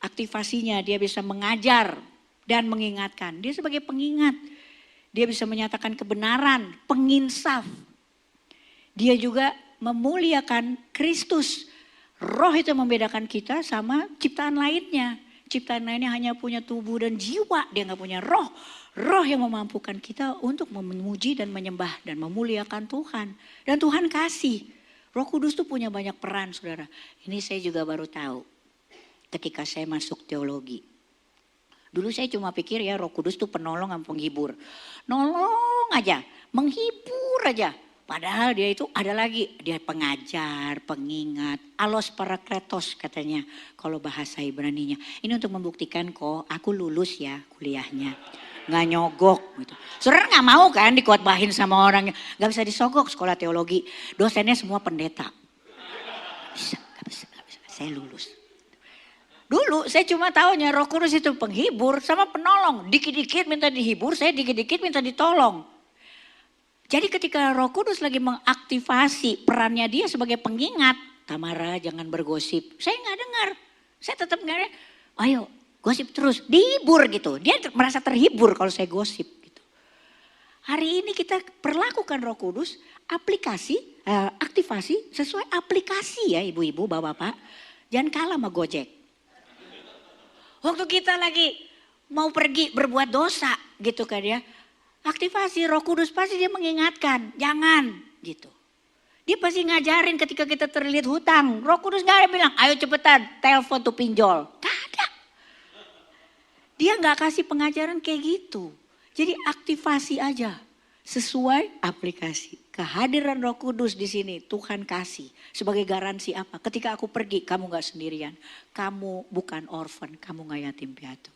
G: aktivasinya, dia bisa mengajar dan mengingatkan. Dia sebagai pengingat, dia bisa menyatakan kebenaran, penginsaf. Dia juga memuliakan Kristus. Roh itu membedakan kita sama ciptaan lainnya. Ciptaan lainnya hanya punya tubuh dan jiwa, dia gak punya roh. Roh yang memampukan kita untuk memuji dan menyembah dan memuliakan Tuhan. Dan Tuhan kasih. Roh Kudus tuh punya banyak peran saudara. Ini saya juga baru tahu ketika saya masuk teologi. Dulu saya cuma pikir ya Roh Kudus tuh penolong dan penghibur. Nolong aja, menghibur aja. Padahal dia itu ada lagi, dia pengajar, pengingat, alos parakletos katanya kalau bahasa Ibraninya. Ini untuk membuktikan kok aku lulus ya kuliahnya. Gak nyogok gitu. Saudara gak mau kan dikotbahin sama orang. Gak bisa disogok sekolah teologi. Dosennya semua pendeta. Gak bisa. Saya lulus. Dulu saya cuma taunya Roh Kudus itu penghibur sama penolong. Dikit-dikit minta dihibur, saya dikit-dikit minta ditolong. Jadi ketika Roh Kudus lagi mengaktifasi perannya dia sebagai pengingat. Tamara jangan bergosip. Saya gak dengar. Saya tetap gak, ayo gosip terus, dihibur gitu. Dia merasa terhibur kalau saya gosip gitu. Hari ini kita perlakukan Roh Kudus, aktivasi sesuai aplikasi ya ibu-ibu, bapak-bapak. Jangan kalah sama Gojek. Waktu kita lagi mau pergi berbuat dosa gitu kan ya. Aktivasi Roh Kudus pasti dia mengingatkan, jangan gitu. Dia pasti ngajarin ketika kita terlilit hutang. Roh Kudus gak ada bilang, ayo cepetan telepon tuh pinjol. Gak ada. Dia gak kasih pengajaran kayak gitu. Jadi aktivasi aja sesuai aplikasi. Kehadiran Roh Kudus di sini Tuhan kasih sebagai garansi apa? Ketika aku pergi kamu gak sendirian. Kamu bukan orphan, kamu gak yatim piatu.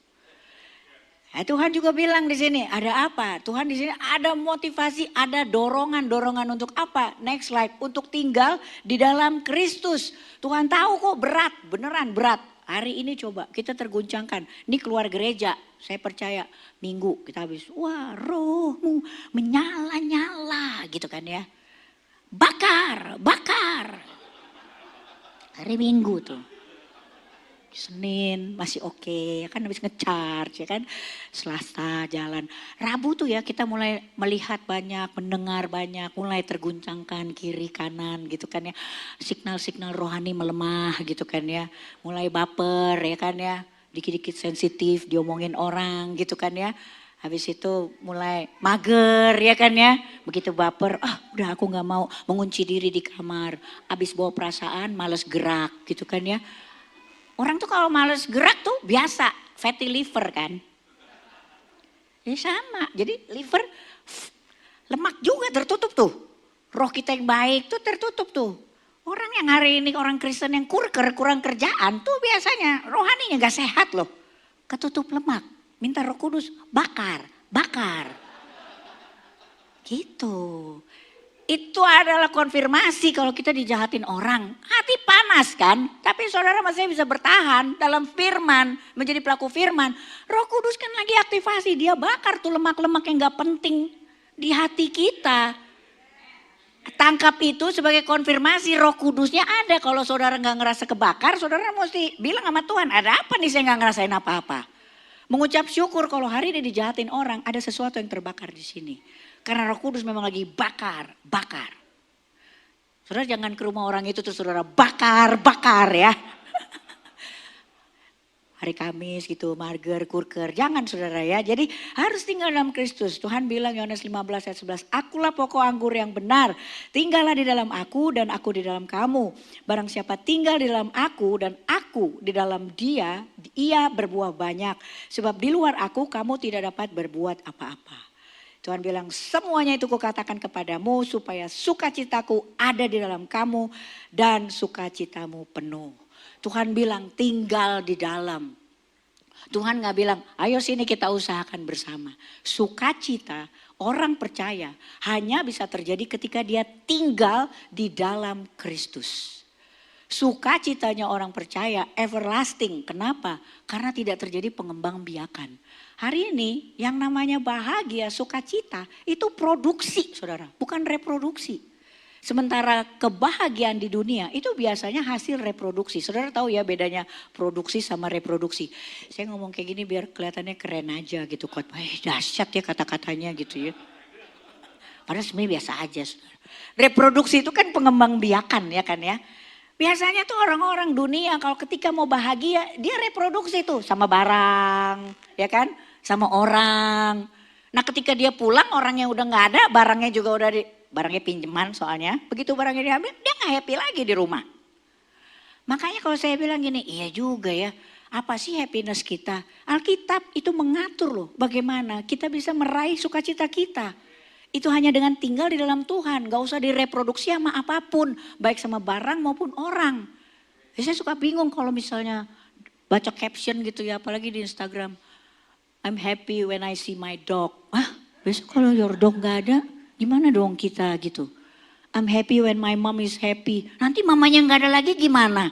G: Tuhan juga bilang di sini ada apa? Tuhan di sini ada motivasi, ada dorongan untuk apa? Next slide, untuk tinggal di dalam Kristus. Tuhan tahu kok berat, beneran berat. Hari ini coba kita terguncangkan. Ini keluar gereja, saya percaya minggu kita habis. Wah rohmu menyala-nyala gitu kan ya. Bakar. Hari minggu tuh. Senin masih oke, ya kan habis nge-charge, ya kan. Selasa jalan. Rabu tuh ya kita mulai melihat banyak, mendengar banyak, mulai terguncangkan kiri kanan gitu kan ya. Signal-signal rohani melemah gitu kan ya. Mulai baper ya kan ya. Dikit-dikit sensitif, diomongin orang gitu kan ya. Habis itu mulai mager ya kan ya. Begitu baper, udah aku gak mau mengunci diri di kamar. Habis bawa perasaan males gerak gitu kan ya. Orang tuh kalau males gerak tuh biasa, fatty liver kan. Ya sama, jadi liver lemak juga tertutup tuh. Roh kita yang baik tuh tertutup tuh. Orang yang hari ini orang Kristen yang kurang kerjaan tuh biasanya rohaninya gak sehat loh. Ketutup lemak, minta Roh Kudus bakar. Gitu. Itu adalah konfirmasi kalau kita dijahatin orang. Hati panas kan, tapi saudara masih bisa bertahan dalam firman, menjadi pelaku firman. Roh Kudus kan lagi aktivasi, dia bakar tuh lemak-lemak yang gak penting di hati kita. Tangkap itu sebagai konfirmasi Roh Kudusnya ada. Kalau saudara gak ngerasa kebakar, saudara mesti bilang sama Tuhan, ada apa nih saya gak ngerasain apa-apa. Mengucap syukur kalau hari ini dijahatin orang, ada sesuatu yang terbakar di sini. Karena Roh Kudus memang lagi bakar. Saudara jangan ke rumah orang itu terus saudara bakar ya. Hari Kamis gitu, marger, kurker. Jangan saudara ya. Jadi harus tinggal dalam Kristus. Tuhan bilang Yohanes 15 ayat 11. Akulah pokok anggur yang benar. Tinggallah di dalam aku dan aku di dalam kamu. Barang siapa tinggal di dalam aku dan aku di dalam dia. Ia berbuah banyak. Sebab di luar aku kamu tidak dapat berbuat apa-apa. Tuhan bilang semuanya itu kukatakan kepadamu supaya sukacitaku ada di dalam kamu dan sukacitamu penuh. Tuhan bilang tinggal di dalam. Tuhan gak bilang ayo sini kita usahakan bersama. Sukacita orang percaya hanya bisa terjadi ketika dia tinggal di dalam Kristus. Sukacitanya orang percaya everlasting. Kenapa? Karena tidak terjadi pengembangbiakan. Hari ini yang namanya bahagia, sukacita itu produksi saudara, bukan reproduksi. Sementara kebahagiaan di dunia itu biasanya hasil reproduksi. Saudara tahu ya bedanya produksi sama reproduksi. Saya ngomong kayak gini biar kelihatannya keren aja gitu. Dahsyat ya kata-katanya gitu ya. Padahal sebenarnya biasa aja saudara. Reproduksi itu kan pengembangbiakan ya kan ya. Biasanya tuh orang-orang dunia kalau ketika mau bahagia dia reproduksi tuh sama barang ya kan. Sama orang. Nah ketika dia pulang orang yang udah gak ada barangnya juga udah barangnya pinjaman soalnya. Begitu barangnya diambil dia gak happy lagi di rumah. Makanya kalau saya bilang gini iya juga ya. Apa sih happiness kita? Alkitab itu mengatur loh bagaimana kita bisa meraih sukacita kita. Itu hanya dengan tinggal di dalam Tuhan. Gak usah direproduksi sama apapun. Baik sama barang maupun orang. Saya suka bingung kalau misalnya baca caption gitu ya apalagi di Instagram. I'm happy when I see my dog. Besok kalau your dog gak ada, gimana dong kita gitu. I'm happy when my mom is happy. Nanti mamanya gak ada lagi gimana?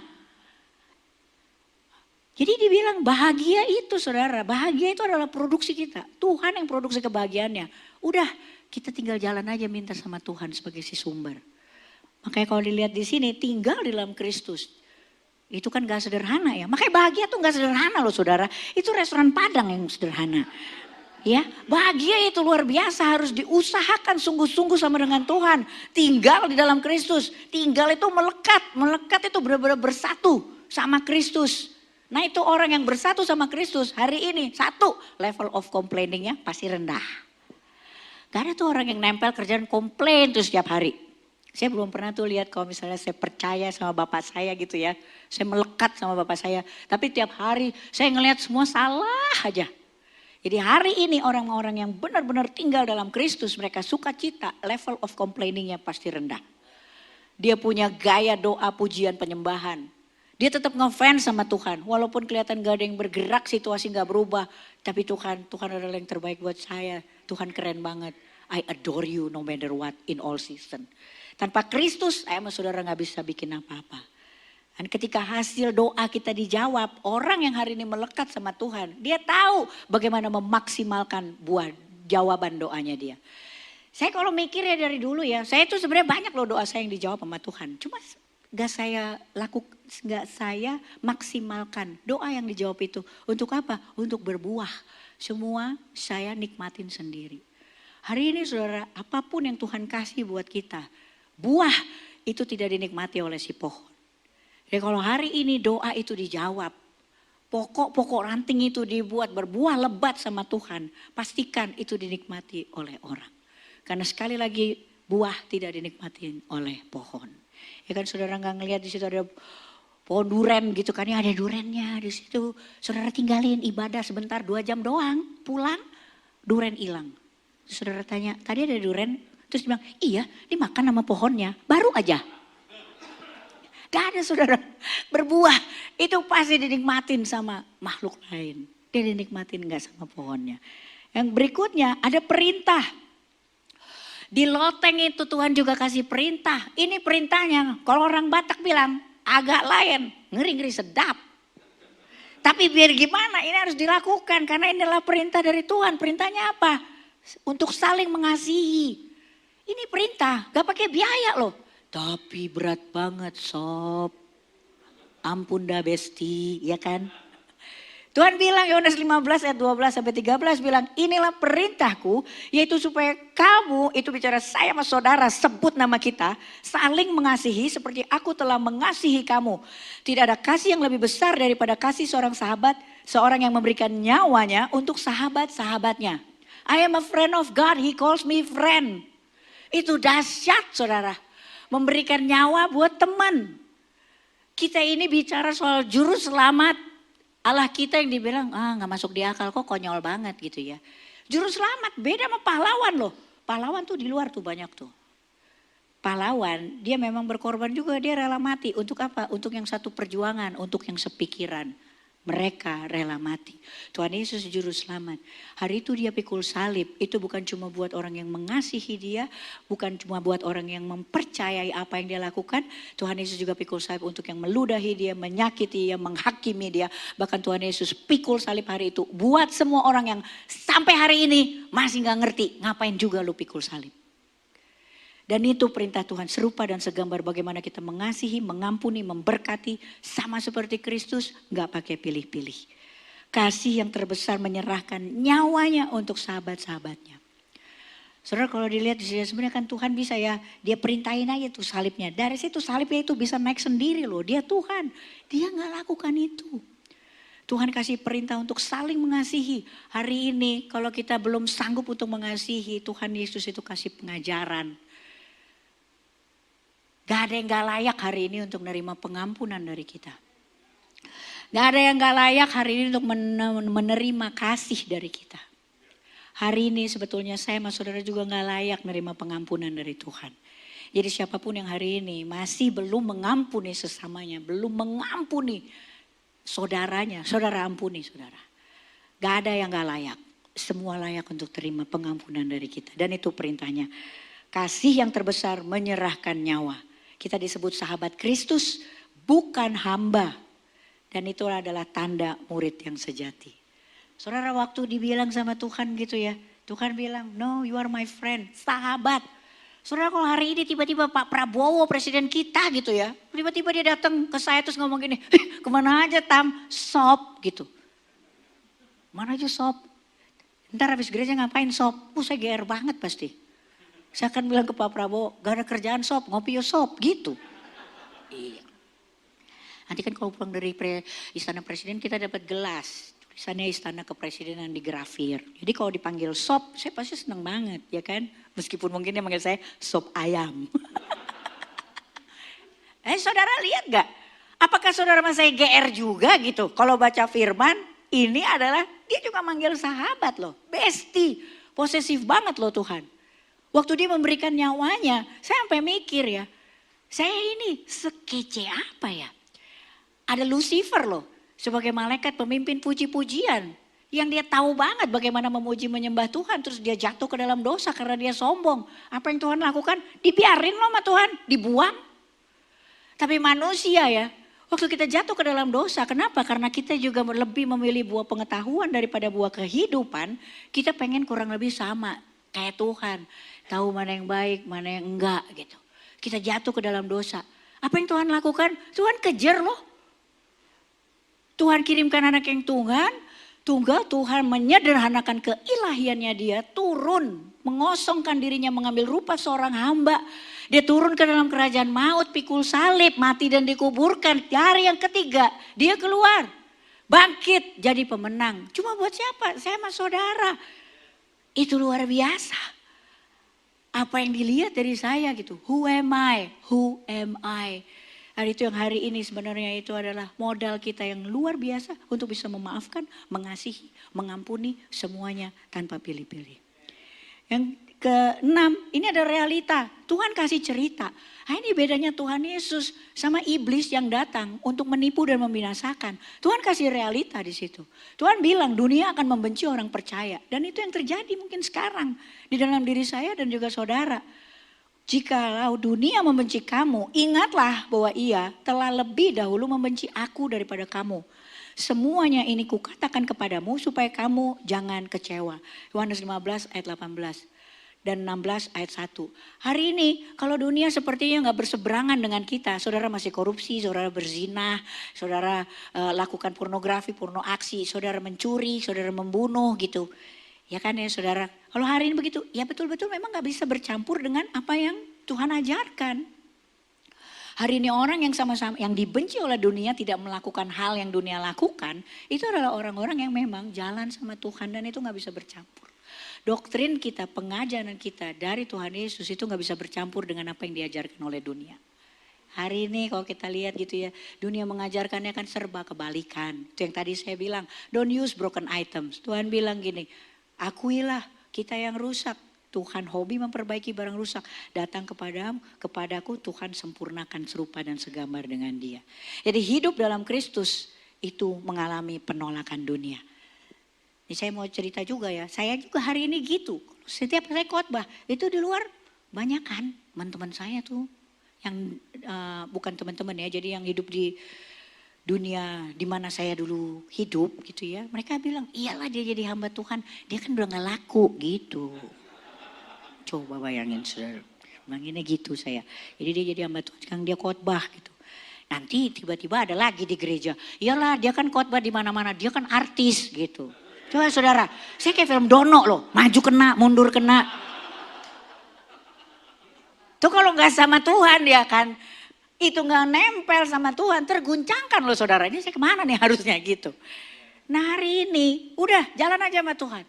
G: Jadi dibilang bahagia itu saudara, bahagia itu adalah produksi kita. Tuhan yang produksi kebahagiaannya. Udah kita tinggal jalan aja minta sama Tuhan sebagai si sumber. Makanya kalau dilihat di sini tinggal di dalam Kristus. Itu kan gak sederhana ya. Makanya bahagia tuh gak sederhana loh saudara. Itu restoran Padang yang sederhana. Ya, bahagia itu luar biasa harus diusahakan sungguh-sungguh sama dengan Tuhan. Tinggal di dalam Kristus. Tinggal itu melekat. Melekat itu benar-benar bersatu sama Kristus. Nah itu orang yang bersatu sama Kristus hari ini. Satu, level of complainingnya pasti rendah. Gak ada tuh orang yang nempel kerjaan komplain tuh setiap hari. Saya belum pernah tuh lihat kalau misalnya saya percaya sama bapak saya gitu ya. Saya melekat sama bapak saya. Tapi tiap hari saya ngelihat semua salah aja. Jadi hari ini orang-orang yang benar-benar tinggal dalam Kristus. Mereka sukacita, level of complainingnya pasti rendah. Dia punya gaya doa, pujian, penyembahan. Dia tetap ngefans sama Tuhan. Walaupun kelihatan gak ada yang bergerak, situasi gak berubah. Tapi Tuhan adalah yang terbaik buat saya. Tuhan keren banget. I adore you no matter what in all season. Tanpa Kristus, saya sama saudara gak bisa bikin apa-apa. Dan ketika hasil doa kita dijawab, orang yang hari ini melekat sama Tuhan, dia tahu bagaimana memaksimalkan buah jawaban doanya dia. Saya kalau mikir ya dari dulu ya, saya tuh sebenarnya banyak loh doa saya yang dijawab sama Tuhan. Cuma gak saya maksimalkan doa yang dijawab itu. Untuk apa? Untuk berbuah. Semua saya nikmatin sendiri. Hari ini saudara, apapun yang Tuhan kasih buat kita, buah itu tidak dinikmati oleh si pohon. Jadi kalau hari ini doa itu dijawab, pokok-pokok ranting itu dibuat berbuah lebat sama Tuhan, pastikan itu dinikmati oleh orang. Karena sekali lagi buah tidak dinikmatin oleh pohon. Ya kan saudara nggak ngelihat di situ ada pohon duren gitu kan, ya ada durennya di situ. Saudara tinggalin ibadah sebentar 2 jam doang, pulang duren hilang. Saudara tanya, tadi ada duren? Terus dia bilang, iya dimakan sama pohonnya, baru aja. Gak ada saudara, berbuah itu pasti dinikmatin sama makhluk lain. Dia dinikmatin gak sama pohonnya. Yang berikutnya ada perintah. Di loteng itu Tuhan juga kasih perintah. Ini perintahnya, kalau orang Batak bilang agak lain, ngeri-ngeri sedap. Tapi biar gimana ini harus dilakukan karena inilah perintah dari Tuhan. Perintahnya apa? Untuk saling mengasihi. Ini perintah, gak pakai biaya loh. Tapi berat banget sob. Ampun dah besti, ya kan? Tuhan bilang Yohanes 15 ayat 12 sampai 13 bilang, inilah perintahku yaitu supaya kamu, itu bicara saya sama saudara, sebut nama kita, saling mengasihi seperti aku telah mengasihi kamu. Tidak ada kasih yang lebih besar daripada kasih seorang sahabat, seorang yang memberikan nyawanya untuk sahabat-sahabatnya. I am a friend of God, he calls me friend. Itu dahsyat saudara. Memberikan nyawa buat teman. Kita ini bicara soal juru selamat. Allah kita yang dibilang, gak masuk di akal kok konyol banget gitu ya. Juru selamat beda sama pahlawan loh. Pahlawan tuh di luar tuh banyak tuh. Pahlawan dia memang berkorban juga, dia rela mati. Untuk apa? Untuk yang satu perjuangan, untuk yang sepikiran. Mereka rela mati. Tuhan Yesus juru selamat. Hari itu dia pikul salib. Itu bukan cuma buat orang yang mengasihi dia. Bukan cuma buat orang yang mempercayai apa yang dia lakukan. Tuhan Yesus juga pikul salib untuk yang meludahi dia, menyakiti dia, menghakimi dia. Bahkan Tuhan Yesus pikul salib hari itu. Buat semua orang yang sampai hari ini masih gak ngerti. Ngapain juga lu pikul salib. Dan itu perintah Tuhan, serupa dan segambar bagaimana kita mengasihi, mengampuni, memberkati. Sama seperti Kristus, gak pakai pilih-pilih. Kasih yang terbesar menyerahkan nyawanya untuk sahabat-sahabatnya. Saudara kalau dilihat di sini sebenarnya kan Tuhan bisa ya, dia perintahin aja tuh salibnya. Dari situ salibnya itu bisa naik sendiri loh, dia Tuhan. Dia gak lakukan itu. Tuhan kasih perintah untuk saling mengasihi. Hari ini kalau kita belum sanggup untuk mengasihi, Tuhan Yesus itu kasih pengajaran. Gak ada yang gak layak hari ini untuk menerima pengampunan dari kita. Gak ada yang gak layak hari ini untuk menerima kasih dari kita. Hari ini sebetulnya saya sama saudara juga gak layak menerima pengampunan dari Tuhan. Jadi siapapun yang hari ini masih belum mengampuni sesamanya, belum mengampuni saudaranya, saudara ampuni saudara. Gak ada yang gak layak. Semua layak untuk terima pengampunan dari kita. Dan itu perintahnya. Kasih yang terbesar menyerahkan nyawa. Kita disebut sahabat Kristus, bukan hamba. Dan itu adalah tanda murid yang sejati. Saudara waktu dibilang sama Tuhan gitu ya. Tuhan bilang, no you are my friend, sahabat. Saudara kalau hari ini tiba-tiba Pak Prabowo presiden kita gitu ya. Tiba-tiba dia datang ke saya terus ngomong gini, kemana aja Tam? Sop gitu. Mana aja sop? Ntar habis gereja ngapain sop? Saya GR banget pasti. Saya akan bilang ke Pak Prabowo, gak ada kerjaan sob, ngopi yo sob, gitu. Iya. Nanti kan kalau pulang dari istana presiden kita dapat gelas. Tulisannya istana kepresidenan digrafir. Jadi kalau dipanggil sob, saya pasti senang banget ya kan. Meskipun mungkin dia manggil saya sop ayam. Saudara lihat gak? Apakah saudara sama saya GR juga gitu? Kalau baca firman, ini adalah dia juga manggil sahabat loh. Besti, posesif banget loh Tuhan. Waktu dia memberikan nyawanya, saya sampai mikir ya, saya ini sekece apa ya? Ada Lucifer loh, sebagai malaikat pemimpin puji-pujian. Yang dia tahu banget bagaimana memuji menyembah Tuhan, terus dia jatuh ke dalam dosa karena dia sombong. Apa yang Tuhan lakukan? Dibiarin loh sama Tuhan, dibuang. Tapi manusia ya, waktu kita jatuh ke dalam dosa, kenapa? Karena kita juga lebih memilih buah pengetahuan daripada buah kehidupan, kita pengen kurang lebih sama kayak Tuhan. Tahu mana yang baik, mana yang enggak gitu. Kita jatuh ke dalam dosa. Apa yang Tuhan lakukan? Tuhan kejar loh. Tuhan kirimkan anak yang tunggal, Tuhan menyederhanakan keilahiannya dia, turun, mengosongkan dirinya, mengambil rupa seorang hamba. Dia turun ke dalam kerajaan maut, pikul salib, mati dan dikuburkan. Hari yang ketiga, dia keluar, bangkit jadi pemenang. Cuma buat siapa? Saya sama saudara. Itu luar biasa. Apa yang dilihat dari saya gitu, who am I? Who am I? Hari itu yang hari ini sebenarnya itu adalah modal kita yang luar biasa untuk bisa memaafkan, mengasihi, mengampuni semuanya tanpa pilih-pilih. Yang keenam, ini ada realita. Tuhan kasih cerita. Nah, ini bedanya Tuhan Yesus sama iblis yang datang untuk menipu dan membinasakan. Tuhan kasih realita di situ. Tuhan bilang dunia akan membenci orang percaya. Dan itu yang terjadi mungkin sekarang di dalam diri saya dan juga saudara. Jikalau dunia membenci kamu, ingatlah bahwa ia telah lebih dahulu membenci aku daripada kamu. Semuanya ini kukatakan kepadamu supaya kamu jangan kecewa. Yohanes 15 ayat 18 dan 16 ayat 1. Hari ini kalau dunia sepertinya gak berseberangan dengan kita. Saudara masih korupsi, saudara berzina, saudara lakukan pornografi, porno aksi, saudara mencuri, saudara membunuh gitu. Ya kan ya saudara, kalau hari ini begitu, ya betul-betul memang gak bisa bercampur dengan apa yang Tuhan ajarkan. Hari ini orang yang sama-sama, yang dibenci oleh dunia tidak melakukan hal yang dunia lakukan, itu adalah orang-orang yang memang jalan sama Tuhan dan itu gak bisa bercampur. Doktrin kita, pengajaran kita dari Tuhan Yesus itu gak bisa bercampur dengan apa yang diajarkan oleh dunia. Hari ini kalau kita lihat gitu ya, dunia mengajarkannya kan serba kebalikan. Itu yang tadi saya bilang, don't use broken items. Tuhan bilang gini, akuilah kita yang rusak. Tuhan hobi memperbaiki barang rusak. Datang kepadaku Tuhan sempurnakan serupa dan segambar dengan dia. Jadi hidup dalam Kristus itu mengalami penolakan dunia. Ini saya mau cerita juga ya. Saya juga hari ini gitu. Setiap saya khotbah itu di luar banyak kan teman-teman saya tuh. Yang bukan teman-teman ya. Jadi yang hidup di dunia di mana saya dulu hidup gitu ya. Mereka bilang iyalah dia jadi hamba Tuhan. Dia kan udah gak laku gitu. Coba bayangin saudara. Bayanginnya gitu saya. Jadi dia jadi hamba Tuhan sekarang dia khotbah gitu. Nanti tiba-tiba ada lagi di gereja. Iyalah dia kan khotbah di mana-mana. Dia kan artis gitu. Coba saudara. Saya kayak film Dono loh. Maju kena, mundur kena. Tuh kalau gak sama Tuhan ya kan. Itu gak nempel sama Tuhan. Terguncangkan loh saudara. Ini saya kemana nih harusnya gitu. Nah hari ini udah jalan aja sama Tuhan.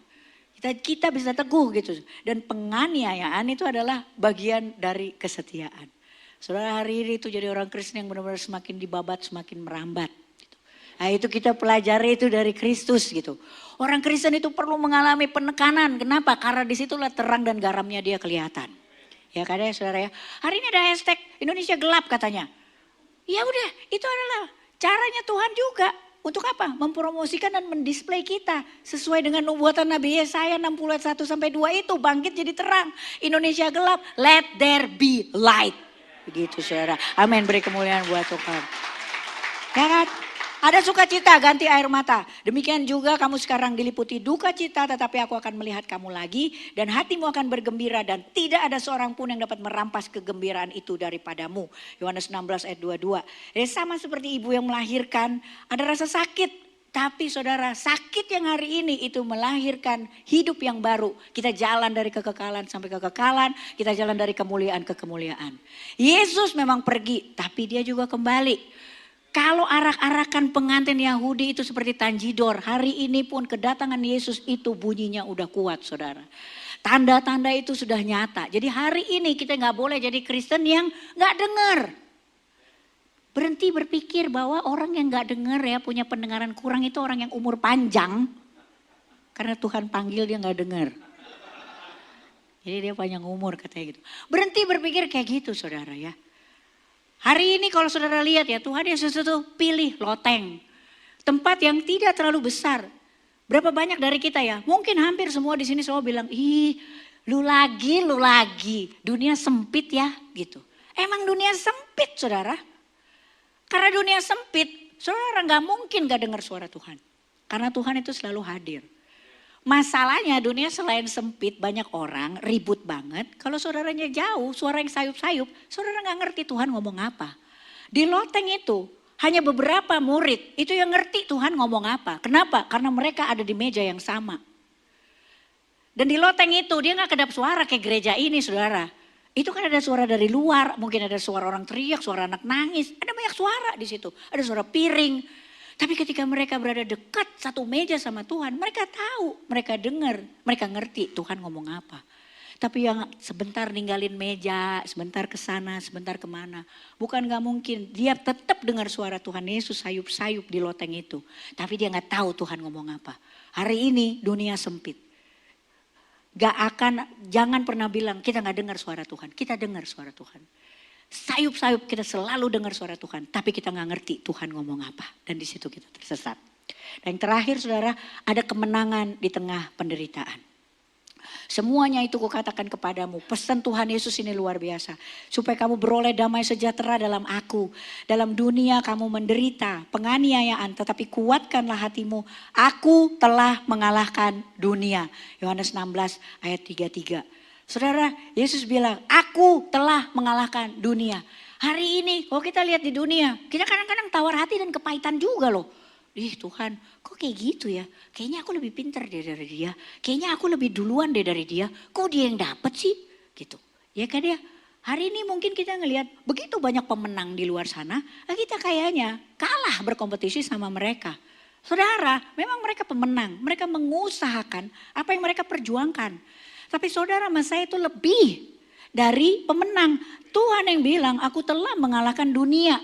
G: Kita bisa teguh gitu. Dan penganiayaan itu adalah bagian dari kesetiaan. Saudara hari ini itu jadi orang Kristen yang benar-benar semakin dibabat, semakin merambat. Gitu. Nah itu kita pelajari itu dari Kristus gitu. Orang Kristen itu perlu mengalami penekanan. Kenapa? Karena disitulah terang dan garamnya dia kelihatan. Ya kan ya saudara ya. Hari ini ada hashtag Indonesia gelap katanya. Ya udah itu adalah caranya Tuhan juga. Untuk apa? Mempromosikan dan mendisplay kita. Sesuai dengan nubuatan Nabi Yesaya 60 ayat 1 sampai 2 itu. Bangkit jadi terang. Indonesia gelap. Let there be light. Begitu saudara. Amin. Beri kemuliaan buat Tuhan. Ya kan? Ada sukacita ganti air mata. Demikian juga kamu sekarang diliputi duka cita. Tetapi aku akan melihat kamu lagi. Dan hatimu akan bergembira. Dan tidak ada seorang pun yang dapat merampas kegembiraan itu daripadamu. Yohanes 16 ayat 22. Jadi sama seperti ibu yang melahirkan. Ada rasa sakit. Tapi saudara sakit yang hari ini itu melahirkan hidup yang baru. Kita jalan dari kekekalan sampai kekekalan. Kita jalan dari kemuliaan ke kemuliaan. Yesus memang pergi. Tapi dia juga kembali. Kalau arak-arakan pengantin Yahudi itu seperti tanjidor. Hari ini pun kedatangan Yesus itu bunyinya udah kuat saudara. Tanda-tanda itu sudah nyata. Jadi hari ini kita gak boleh jadi Kristen yang gak dengar. Berhenti berpikir bahwa orang yang gak dengar ya punya pendengaran kurang itu orang yang umur panjang. Karena Tuhan panggil dia gak dengar. Jadi dia panjang umur katanya gitu. Berhenti berpikir kayak gitu saudara ya. Hari ini kalau saudara lihat ya Tuhan Yesus itu pilih loteng. Tempat yang tidak terlalu besar. Berapa banyak dari kita ya, mungkin hampir semua di sini selalu bilang, ih lu lagi. Dunia sempit ya gitu. Emang dunia sempit saudara. Karena dunia sempit, saudara gak mungkin gak dengar suara Tuhan. Karena Tuhan itu selalu hadir. Masalahnya dunia selain sempit banyak orang ribut banget. Kalau saudaranya jauh suara yang sayup-sayup saudara gak ngerti Tuhan ngomong apa. Di loteng itu hanya beberapa murid itu yang ngerti Tuhan ngomong apa. Kenapa? Karena mereka ada di meja yang sama. Dan di loteng itu dia gak kedap suara kayak gereja ini saudara. Itu kan ada suara dari luar, mungkin ada suara orang teriak, suara anak nangis. Ada banyak suara di situ, ada suara piring. Tapi ketika mereka berada dekat satu meja sama Tuhan, mereka tahu, mereka dengar, mereka ngerti Tuhan ngomong apa. Tapi yang sebentar ninggalin meja, sebentar ke sana, sebentar kemana. Bukan gak mungkin, dia tetap dengar suara Tuhan Yesus sayup-sayup di loteng itu. Tapi dia gak tahu Tuhan ngomong apa. Hari ini dunia sempit. Jangan pernah bilang kita gak dengar suara Tuhan. Kita dengar suara Tuhan. Sayup-sayup kita selalu dengar suara Tuhan. Tapi kita gak ngerti Tuhan ngomong apa. Dan di situ kita tersesat. Dan yang terakhir saudara, ada kemenangan di tengah penderitaan. Semuanya itu kukatakan kepadamu, pesan Tuhan Yesus ini luar biasa. Supaya kamu beroleh damai sejahtera dalam aku. Dalam dunia kamu menderita penganiayaan, tetapi kuatkanlah hatimu. Aku telah mengalahkan dunia. Yohanes 16 ayat 33. Saudara, Yesus bilang, aku telah mengalahkan dunia. Hari ini kalau kita lihat di dunia, kita kadang-kadang tawar hati dan kepahitan juga loh. Tuhan, kok kayak gitu ya? Kayaknya aku lebih pintar dari dia. Kayaknya aku lebih duluan dari dia. Kok dia yang dapat sih? Gitu. Ya kan ya? Hari ini mungkin kita ngelihat begitu banyak pemenang di luar sana. Kita kayaknya kalah berkompetisi sama mereka. Saudara, memang mereka pemenang. Mereka mengusahakan apa yang mereka perjuangkan. Tapi saudara, mas saya itu lebih dari pemenang. Tuhan yang bilang, aku telah mengalahkan dunia.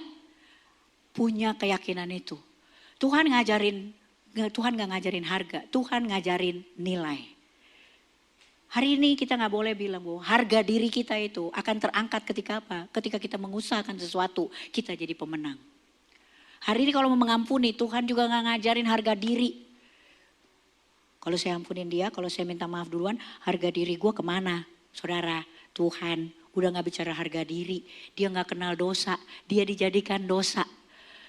G: Punya keyakinan itu. Tuhan gak ngajarin harga, Tuhan ngajarin nilai. Hari ini kita gak boleh bilang bahwa harga diri kita itu akan terangkat ketika apa? Ketika kita mengusahakan sesuatu, kita jadi pemenang. Hari ini kalau mau mengampuni, Tuhan juga gak ngajarin harga diri. Kalau saya ampunin dia, kalau saya minta maaf duluan, harga diri gue kemana? Saudara, Tuhan udah gak bicara harga diri, dia gak kenal dosa, dia dijadikan dosa.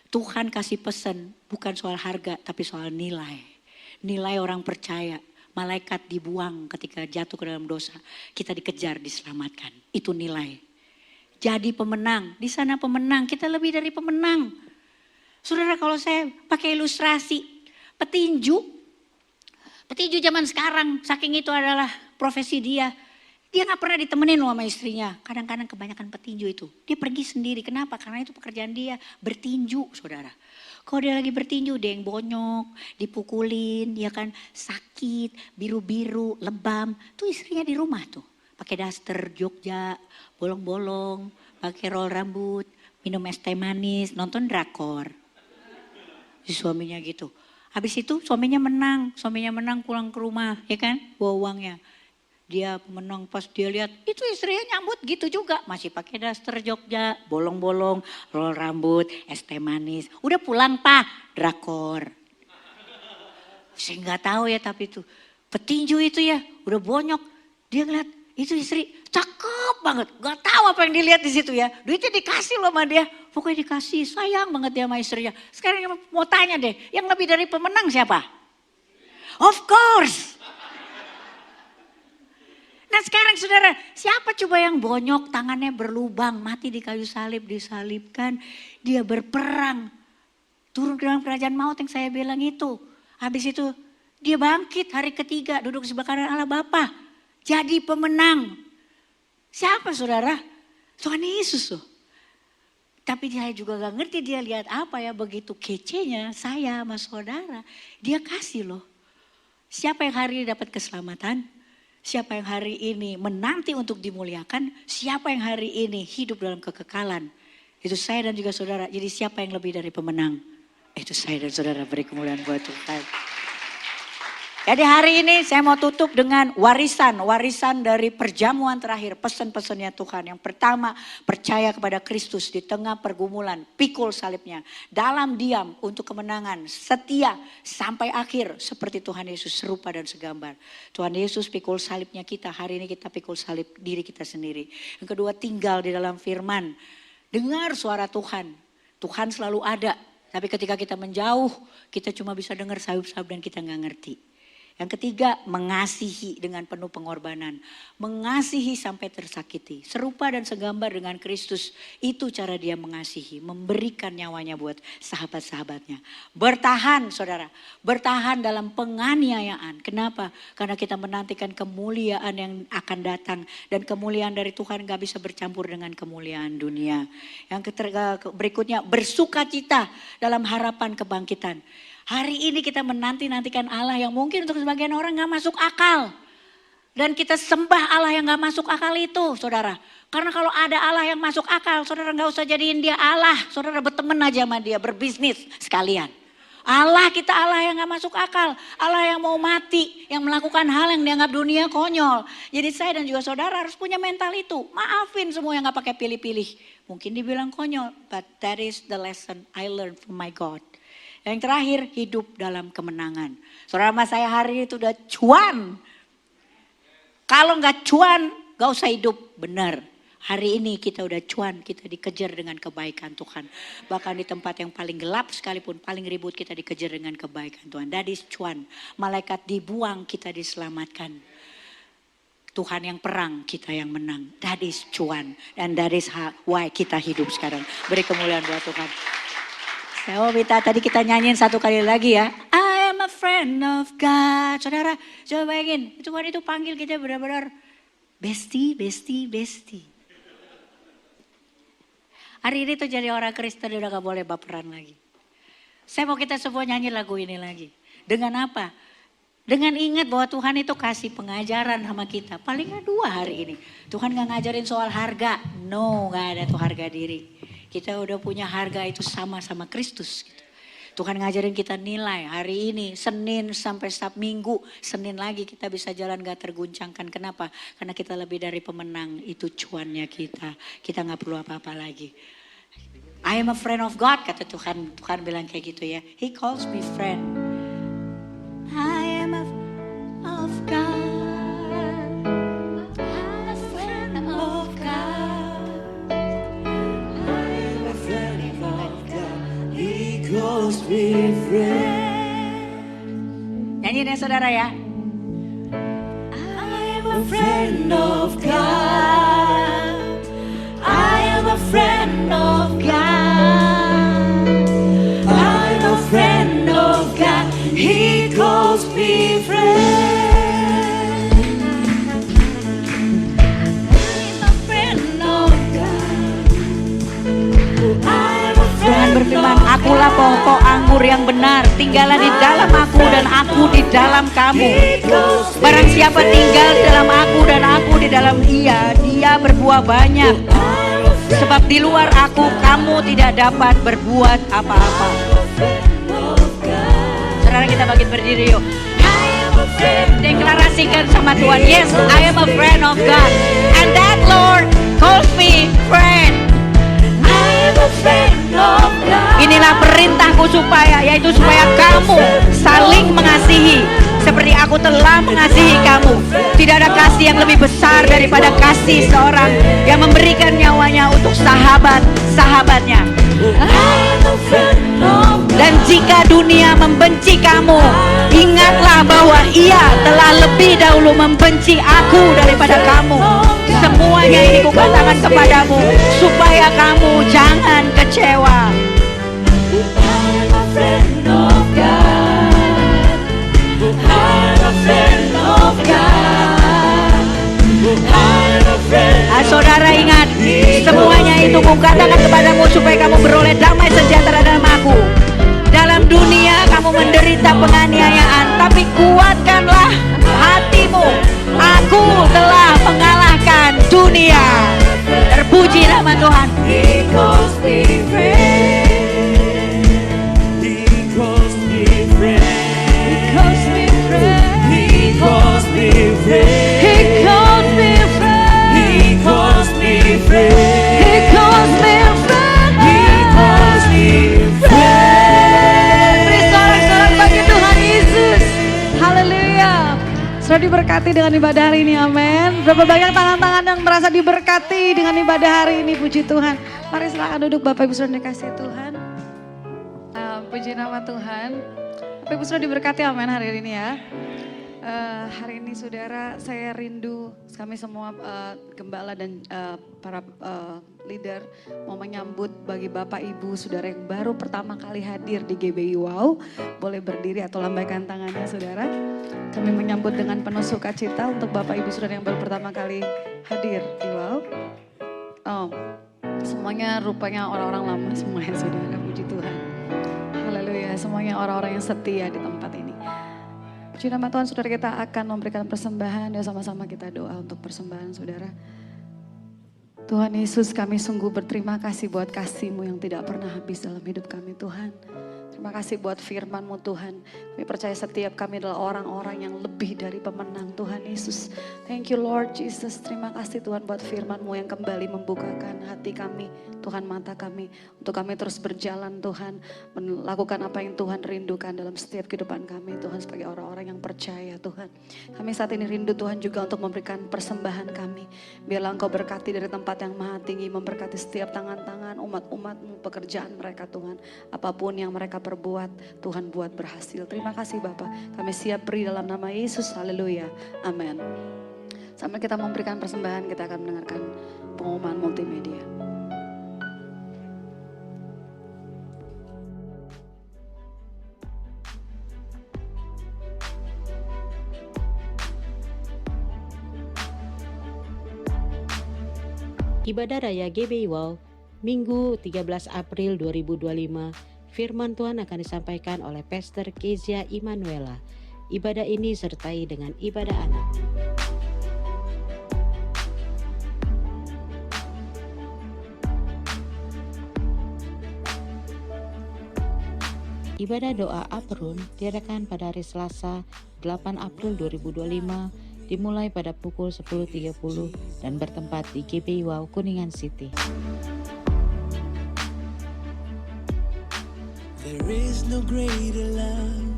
G: Tuhan kasih pesan bukan soal harga tapi soal nilai. Nilai orang percaya. Malaikat dibuang ketika jatuh ke dalam dosa. Kita dikejar, diselamatkan. Itu nilai. Jadi pemenang. Di sana pemenang. Kita lebih dari pemenang. Saudara, kalau saya pakai ilustrasi. Petinju. Petinju zaman sekarang. Saking itu adalah profesi dia. Dia gak pernah ditemenin loh sama istrinya. Kadang-kadang kebanyakan petinju itu. Dia pergi sendiri. Kenapa? Karena itu pekerjaan dia. Bertinju saudara. Kalau dia lagi bertinju dia yang bonyok. Dipukulin. Dia kan sakit. Biru-biru. Lebam. Tuh istrinya di rumah tuh. Pakai daster Jogja. Bolong-bolong. Pakai roll rambut. Minum es teh manis. Nonton drakor. Si suaminya gitu. Habis itu suaminya menang. Suaminya menang pulang ke rumah. Ya kan? Bawa uangnya. Dia menang pas dia lihat itu istrinya nyambut gitu juga. Masih pakai daster Jogja, bolong-bolong, roll rambut, es teh manis. Udah pulang pak, drakor. Saya nggak tahu ya tapi itu. Petinju itu ya udah bonyok. Dia ngeliat itu istri cakep banget. Gak tahu apa yang dilihat di situ ya. Duitnya dikasih loh sama dia. Pokoknya dikasih, sayang banget dia sama istrinya. Sekarang mau tanya deh, yang lebih dari pemenang siapa? Of course. Nah sekarang saudara, siapa coba yang bonyok, tangannya berlubang, mati di kayu salib, disalibkan. Dia berperang, turun ke dalam kerajaan maut yang saya bilang itu. Habis itu dia bangkit hari ketiga, duduk di sebelah kanan Allah Bapa. Jadi pemenang. Siapa saudara? Tuhan Yesus loh. Tapi saya juga gak ngerti dia lihat apa ya, begitu kecenya saya sama saudara. Dia kasih loh. Siapa yang hari ini dapat keselamatan? Siapa yang hari ini menanti untuk dimuliakan, siapa yang hari ini hidup dalam kekekalan. Itu saya dan juga saudara. Jadi siapa yang lebih dari pemenang? Itu saya dan saudara, beri kemuliaan buat Tuhan. Jadi hari ini saya mau tutup dengan warisan dari perjamuan terakhir, pesan-pesannya Tuhan. Yang pertama, percaya kepada Kristus di tengah pergumulan, pikul salibnya. Dalam diam untuk kemenangan, setia sampai akhir seperti Tuhan Yesus, serupa dan segambar. Tuhan Yesus pikul salibnya kita, hari ini kita pikul salib diri kita sendiri. Yang kedua, tinggal di dalam firman, dengar suara Tuhan. Tuhan selalu ada, tapi ketika kita menjauh, kita cuma bisa dengar sayup-sayup dan kita nggak ngerti. Yang ketiga, mengasihi dengan penuh pengorbanan. Mengasihi sampai tersakiti. Serupa dan segambar dengan Kristus. Itu cara dia mengasihi. Memberikan nyawanya buat sahabat-sahabatnya. Bertahan saudara. Bertahan dalam penganiayaan. Kenapa? Karena kita menantikan kemuliaan yang akan datang. Dan kemuliaan dari Tuhan gak bisa bercampur dengan kemuliaan dunia. Yang berikutnya, bersukacita dalam harapan kebangkitan. Hari ini kita menanti-nantikan Allah yang mungkin untuk sebagian orang gak masuk akal. Dan kita sembah Allah yang gak masuk akal itu saudara. Karena kalau ada Allah yang masuk akal, saudara gak usah jadiin dia Allah. Saudara berteman aja sama dia, berbisnis sekalian. Allah kita Allah yang gak masuk akal. Allah yang mau mati, yang melakukan hal yang dianggap dunia konyol. Jadi saya dan juga saudara harus punya mental itu. Maafin semua yang gak pakai pilih-pilih. Mungkin dibilang konyol, but that is the lesson I learned from my God. Yang terakhir, hidup dalam kemenangan. Saudara sama saya hari itu udah cuan. Kalau nggak cuan, gak usah hidup. Benar. Hari ini kita udah cuan, kita dikejar dengan kebaikan Tuhan. Bahkan di tempat yang paling gelap sekalipun, paling ribut, kita dikejar dengan kebaikan Tuhan. That is cuan. Malaikat dibuang, kita diselamatkan. Tuhan yang perang, kita yang menang. That is cuan. Dan that is why kita hidup sekarang. Beri kemuliaan buat Tuhan. Saya mau minta tadi kita nyanyiin satu kali lagi ya. I am a friend of God. Saudara, coba bayangin. Tuhan itu panggil kita benar-benar bestie, bestie, bestie. Hari ini tuh jadi orang Kristen udah gak boleh baperan lagi. Saya mau kita semua nyanyi lagu ini lagi. Dengan apa? Dengan ingat bahwa Tuhan itu kasih pengajaran sama kita. Paling gak 2 hari ini. Tuhan gak ngajarin soal harga. No, gak ada tuh harga diri. Kita udah punya harga itu sama Kristus. Gitu. Tuhan ngajarin kita nilai hari ini, Senin sampai Sabtu Minggu. Senin lagi kita bisa jalan gak terguncangkan. Kenapa? Karena kita lebih dari pemenang. Itu cuannya kita. Kita gak perlu apa-apa lagi. I am a friend of God, kata Tuhan. Tuhan bilang kayak gitu ya. He calls me friend. I am a friend of God. A friend of God.
E: Calls me friend.
G: Nyanyiin ya saudara ya.
E: I am a friend of God. I am a friend of God. I am a friend of God. He calls me friend. I'm a friend of God. I'm a
G: Tuhan
E: friend
G: berfirman,
E: of
G: akulah pokok anggur yang benar, tinggallah di dalam aku dan aku di dalam kamu. Barang siapa tinggal di dalam aku dan aku di dalam dia berbuah banyak. Sebab di luar aku kamu tidak dapat berbuat apa-apa. Saudara kita bangkit berdiri yuk. Deklarasikan sama Tuhan, yes, I am a friend of God. And that Lord calls me friend. Inilah perintahku yaitu supaya kamu saling mengasihi seperti aku telah mengasihi kamu. Tidak ada kasih yang lebih besar daripada kasih seorang yang memberikan nyawanya untuk sahabat-sahabatnya. Dan jika dunia membenci kamu, ingatlah bahwa ia telah lebih dahulu membenci aku daripada kamu. Semuanya ini kukatakan kepadamu supaya kamu jangan kecewa. Saudara ingat, semuanya itu kukatakan kepadamu supaya kamu beroleh damai sejahtera dalam aku. Dalam dunia kamu menderita penganiayaan, tapi kuatkanlah hatimu. Aku telah mengalahkan dunia. Terpuji nama Tuhan.
E: He calls me friend. He calls me friend. He calls me friend. He calls me friend. He calls me friend. He calls me friend. He calls me friend. He calls me friend.
D: Beri sorak-sorak bagi Tuhan Yesus. Haleluya. Sudah diberkati dengan ibadah hari ini, amin. Berapa banyak tangan-tangan yang merasa diberkati dengan ibadah hari ini, puji Tuhan. Mari silakan duduk Bapak Ibu sudah dikasih Tuhan. Puji nama Tuhan. Bapak Ibu sudah diberkati, amin hari ini ya. Hari ini saudara, saya rindu kami semua gembala dan para leader mau menyambut bagi Bapak Ibu saudara yang baru pertama kali hadir di GBI Wow. Boleh berdiri atau lambaikan tangannya saudara. Kami menyambut dengan penuh sukacita untuk Bapak Ibu saudara yang baru pertama kali hadir di Wow. Semuanya rupanya orang-orang lama semuanya saudara, puji Tuhan. Haleluya, semuanya orang-orang yang setia di tempat ini. Puji nama Tuhan, saudara, kita akan memberikan persembahan dan sama-sama kita doa untuk persembahan saudara. Tuhan Yesus, kami sungguh berterima kasih buat kasih-Mu yang tidak pernah habis dalam hidup kami Tuhan. Terima kasih buat firman-Mu Tuhan. Kami percaya setiap kami adalah orang-orang yang lebih dari pemenang Tuhan Yesus. Thank you Lord Jesus. Terima kasih Tuhan buat firman-Mu yang kembali membukakan hati kami, Tuhan, mata kami. Untuk kami terus berjalan Tuhan, melakukan apa yang Tuhan rindukan dalam setiap kehidupan kami Tuhan, sebagai orang-orang yang percaya Tuhan. Kami saat ini rindu Tuhan juga untuk memberikan persembahan kami. Biarlah Engkau berkati dari tempat yang maha tinggi, memberkati setiap tangan-tangan umat-umat-Mu, pekerjaan mereka Tuhan. Apapun yang mereka perbuat, Tuhan buat berhasil. Terima kasih Bapak, kami siap beri dalam nama Yesus, haleluya, amin. Sambil kita memberikan persembahan, kita akan mendengarkan pengumuman multimedia.
A: Ibadah Raya GBI Wow, Minggu 13 April 2025, firman Tuhan akan disampaikan oleh Pastor Kezia Immanuela. Ibadah ini disertai dengan ibadah anak. Ibadah doa Aprun diadakan pada hari Selasa 8 April 2025, dimulai pada pukul 10.30 dan bertempat di GBI Wow Kuningan City.
E: There is no greater love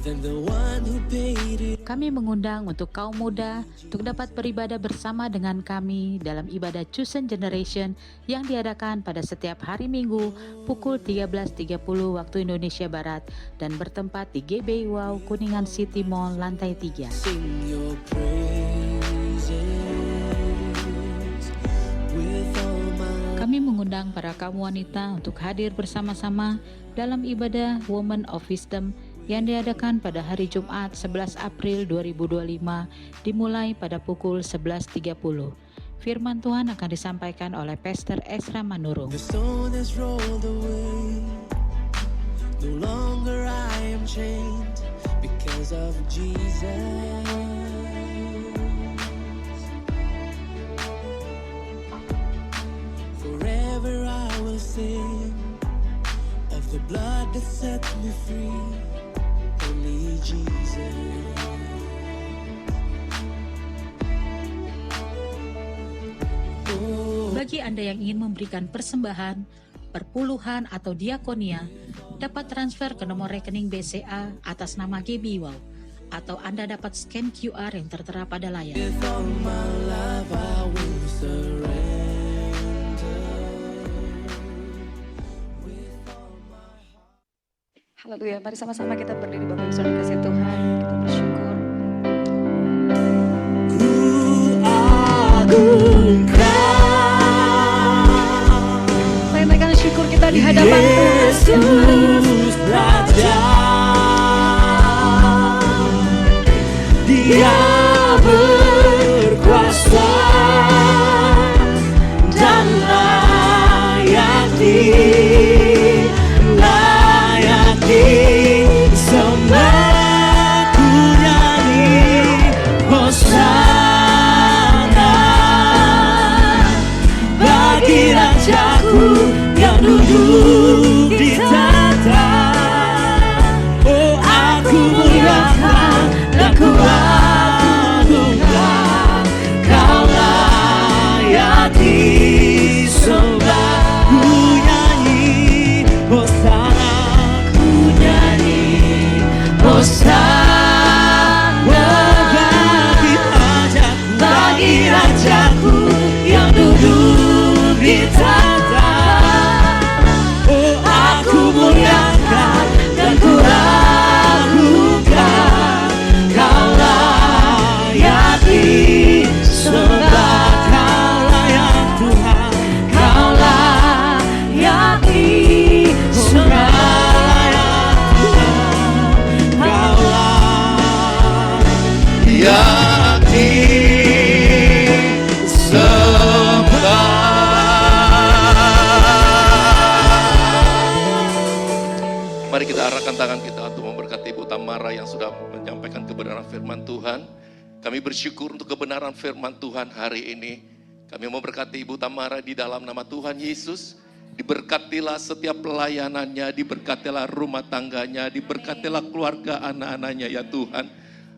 E: than the one who paid it.
B: Kami mengundang untuk kaum muda untuk dapat beribadah bersama dengan kami dalam ibadah Chosen Generation yang diadakan pada setiap hari Minggu pukul 13.30 waktu Indonesia Barat dan bertempat di GBI Wow Kuningan City Mall lantai 3.
E: Sing your praises with all my.
B: Kami mengundang para kaum wanita untuk hadir bersama-sama dalam ibadah Woman of Wisdom yang diadakan pada hari Jumat 11 April 2025 dimulai pada pukul 11.30. Firman Tuhan akan disampaikan oleh Pastor Ezra Manurung.
E: The stone has rolled away. No longer I am chained because of Jesus. Forever I will sing of the blood that set me free. Only Jesus.
B: Bagi Anda yang ingin memberikan persembahan, perpuluhan atau diakonia, dapat transfer ke nomor rekening BCA atas nama GBI Wow, atau Anda dapat scan QR yang tertera pada layar.
E: With all my life I will surrender.
D: Haleluya, mari sama-sama kita berdiri Bapak Ibu Saudara kasih Tuhan, kita bersyukur. Lempaikan syukur kita di hadapan Tuhan.
E: Yesus Raja, Dia berkuasa dan layak sembah, ku nyanyi Hosana bagi Rajaku yang duduk di tahta.
C: Kita arahkan tangan kita untuk memberkati Ibu Tamara yang sudah menyampaikan kebenaran firman Tuhan. Kami bersyukur untuk kebenaran firman Tuhan hari ini. Kami memberkati Ibu Tamara di dalam nama Tuhan Yesus. Diberkatilah setiap pelayanannya, diberkatilah rumah tangganya, diberkatilah keluarga anak-anaknya ya Tuhan.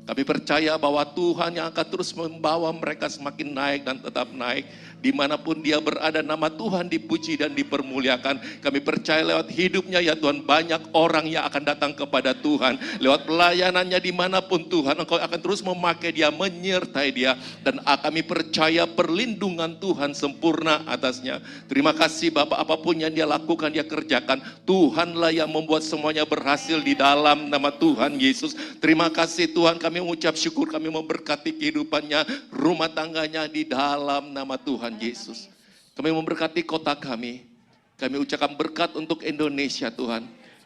C: Kami percaya bahwa Tuhan yang akan terus membawa mereka semakin naik dan tetap naik. Dimanapun dia berada, nama Tuhan dipuji dan dipermuliakan. Kami percaya lewat hidupnya ya Tuhan, banyak orang yang akan datang kepada Tuhan. Lewat pelayanannya dimanapun Tuhan, Engkau akan terus memakai dia, menyertai dia. Dan kami percaya perlindungan Tuhan sempurna atasnya. Terima kasih Bapak, apapun yang dia lakukan, dia kerjakan. Tuhanlah yang membuat semuanya berhasil di dalam nama Tuhan Yesus. Terima kasih Tuhan, kami mengucap syukur, kami memberkati kehidupannya, rumah tangganya di dalam nama Tuhan Yesus. Kami memberkati kota kami ucapkan berkat untuk Indonesia Tuhan.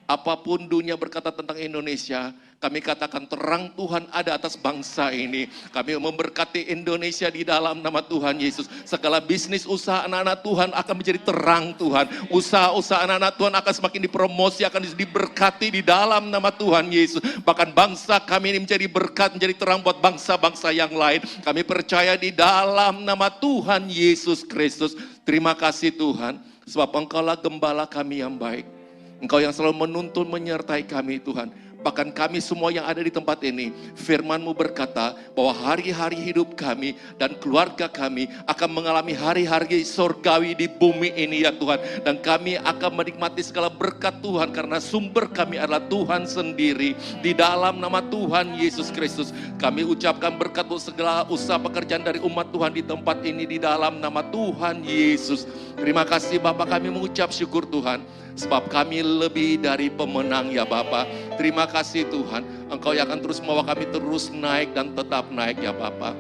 C: Apapun dunia berkata tentang Indonesia, kami katakan terang Tuhan ada atas bangsa ini. Kami memberkati Indonesia di dalam nama Tuhan Yesus. Segala bisnis usaha anak-anak Tuhan akan menjadi terang Tuhan. Usaha-usaha anak-anak Tuhan akan semakin dipromosi, akan diberkati di dalam nama Tuhan Yesus. Bahkan bangsa kami ini menjadi berkat, menjadi terang buat bangsa-bangsa yang lain. Kami percaya di dalam nama Tuhan Yesus Kristus. Terima kasih Tuhan, sebab Engkaulah gembala kami yang baik. Engkau yang selalu menuntun menyertai kami Tuhan. Bahkan kami semua yang ada di tempat ini, firman-Mu berkata bahwa hari-hari hidup kami dan keluarga kami akan mengalami hari-hari surgawi di bumi ini ya Tuhan. Dan kami akan menikmati segala berkat Tuhan karena sumber kami adalah Tuhan sendiri. Di dalam nama Tuhan Yesus Kristus, kami ucapkan berkat untuk segala usaha pekerjaan dari umat Tuhan di tempat ini di dalam nama Tuhan Yesus. Terima kasih Bapak, kami mengucap syukur Tuhan. Sebab kami lebih dari pemenang ya Bapa. Terima kasih Tuhan, Engkau yang akan terus membawa kami terus naik dan tetap naik ya Bapa.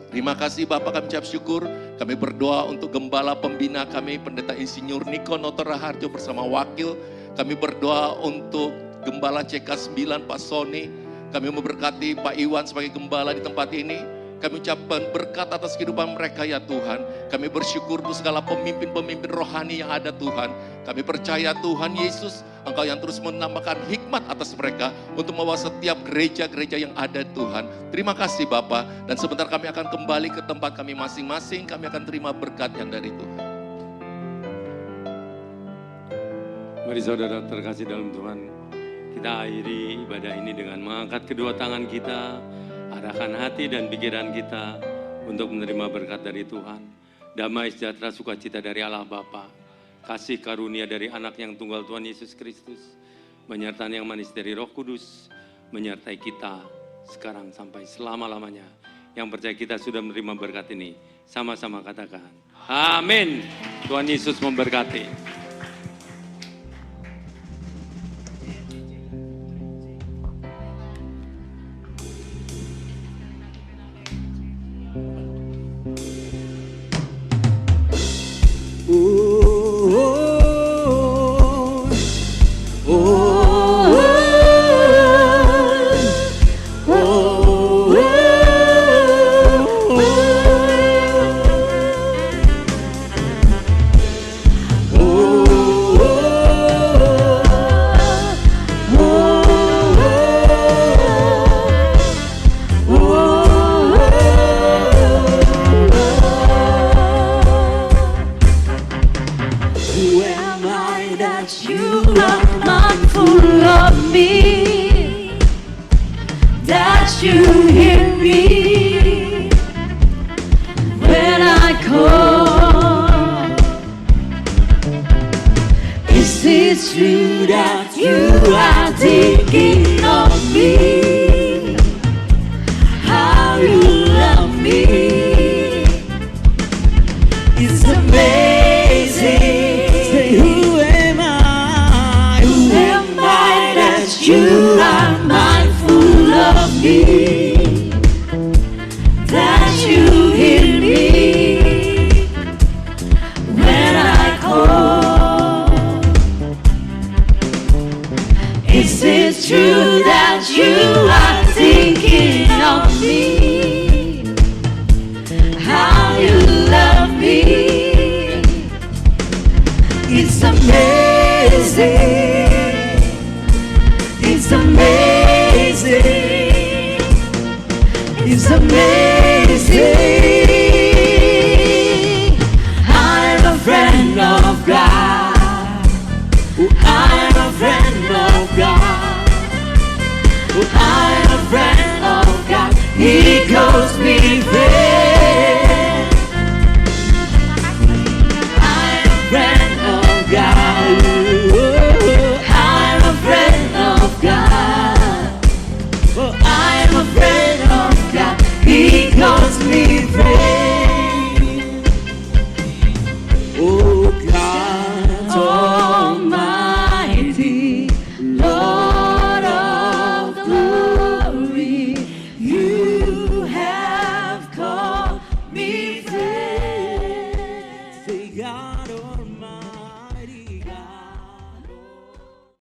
C: Terima kasih Bapak, kami ucap syukur. Kami berdoa untuk gembala pembina kami, Pendeta Insinyur Niko Noto Raharjo bersama wakil. Kami berdoa untuk gembala CK9 Pak Sony. Kami memberkati Pak Iwan sebagai gembala di tempat ini. Kami ucapkan berkat atas kehidupan mereka ya Tuhan. Kami bersyukur untuk segala pemimpin-pemimpin rohani yang ada Tuhan. Kami percaya Tuhan Yesus, Engkau yang terus menambahkan hikmat atas mereka untuk membawa setiap gereja-gereja yang ada Tuhan. Terima kasih Bapa. Dan sebentar kami akan kembali ke tempat kami masing-masing. Kami akan terima berkat yang dari Tuhan.
H: Mari saudara terkasih dalam Tuhan, kita akhiri ibadah ini dengan mengangkat kedua tangan kita. Arahkan hati dan pikiran kita untuk menerima berkat dari Tuhan. Damai sejahtera sukacita dari Allah Bapa, kasih karunia dari anak yang tunggal Tuhan Yesus Kristus, penyertaan yang manis dari Roh Kudus, menyertai kita sekarang sampai selama-lamanya. Yang percaya kita sudah menerima berkat ini, sama-sama katakan, amin. Tuhan Yesus memberkati.
E: amazing.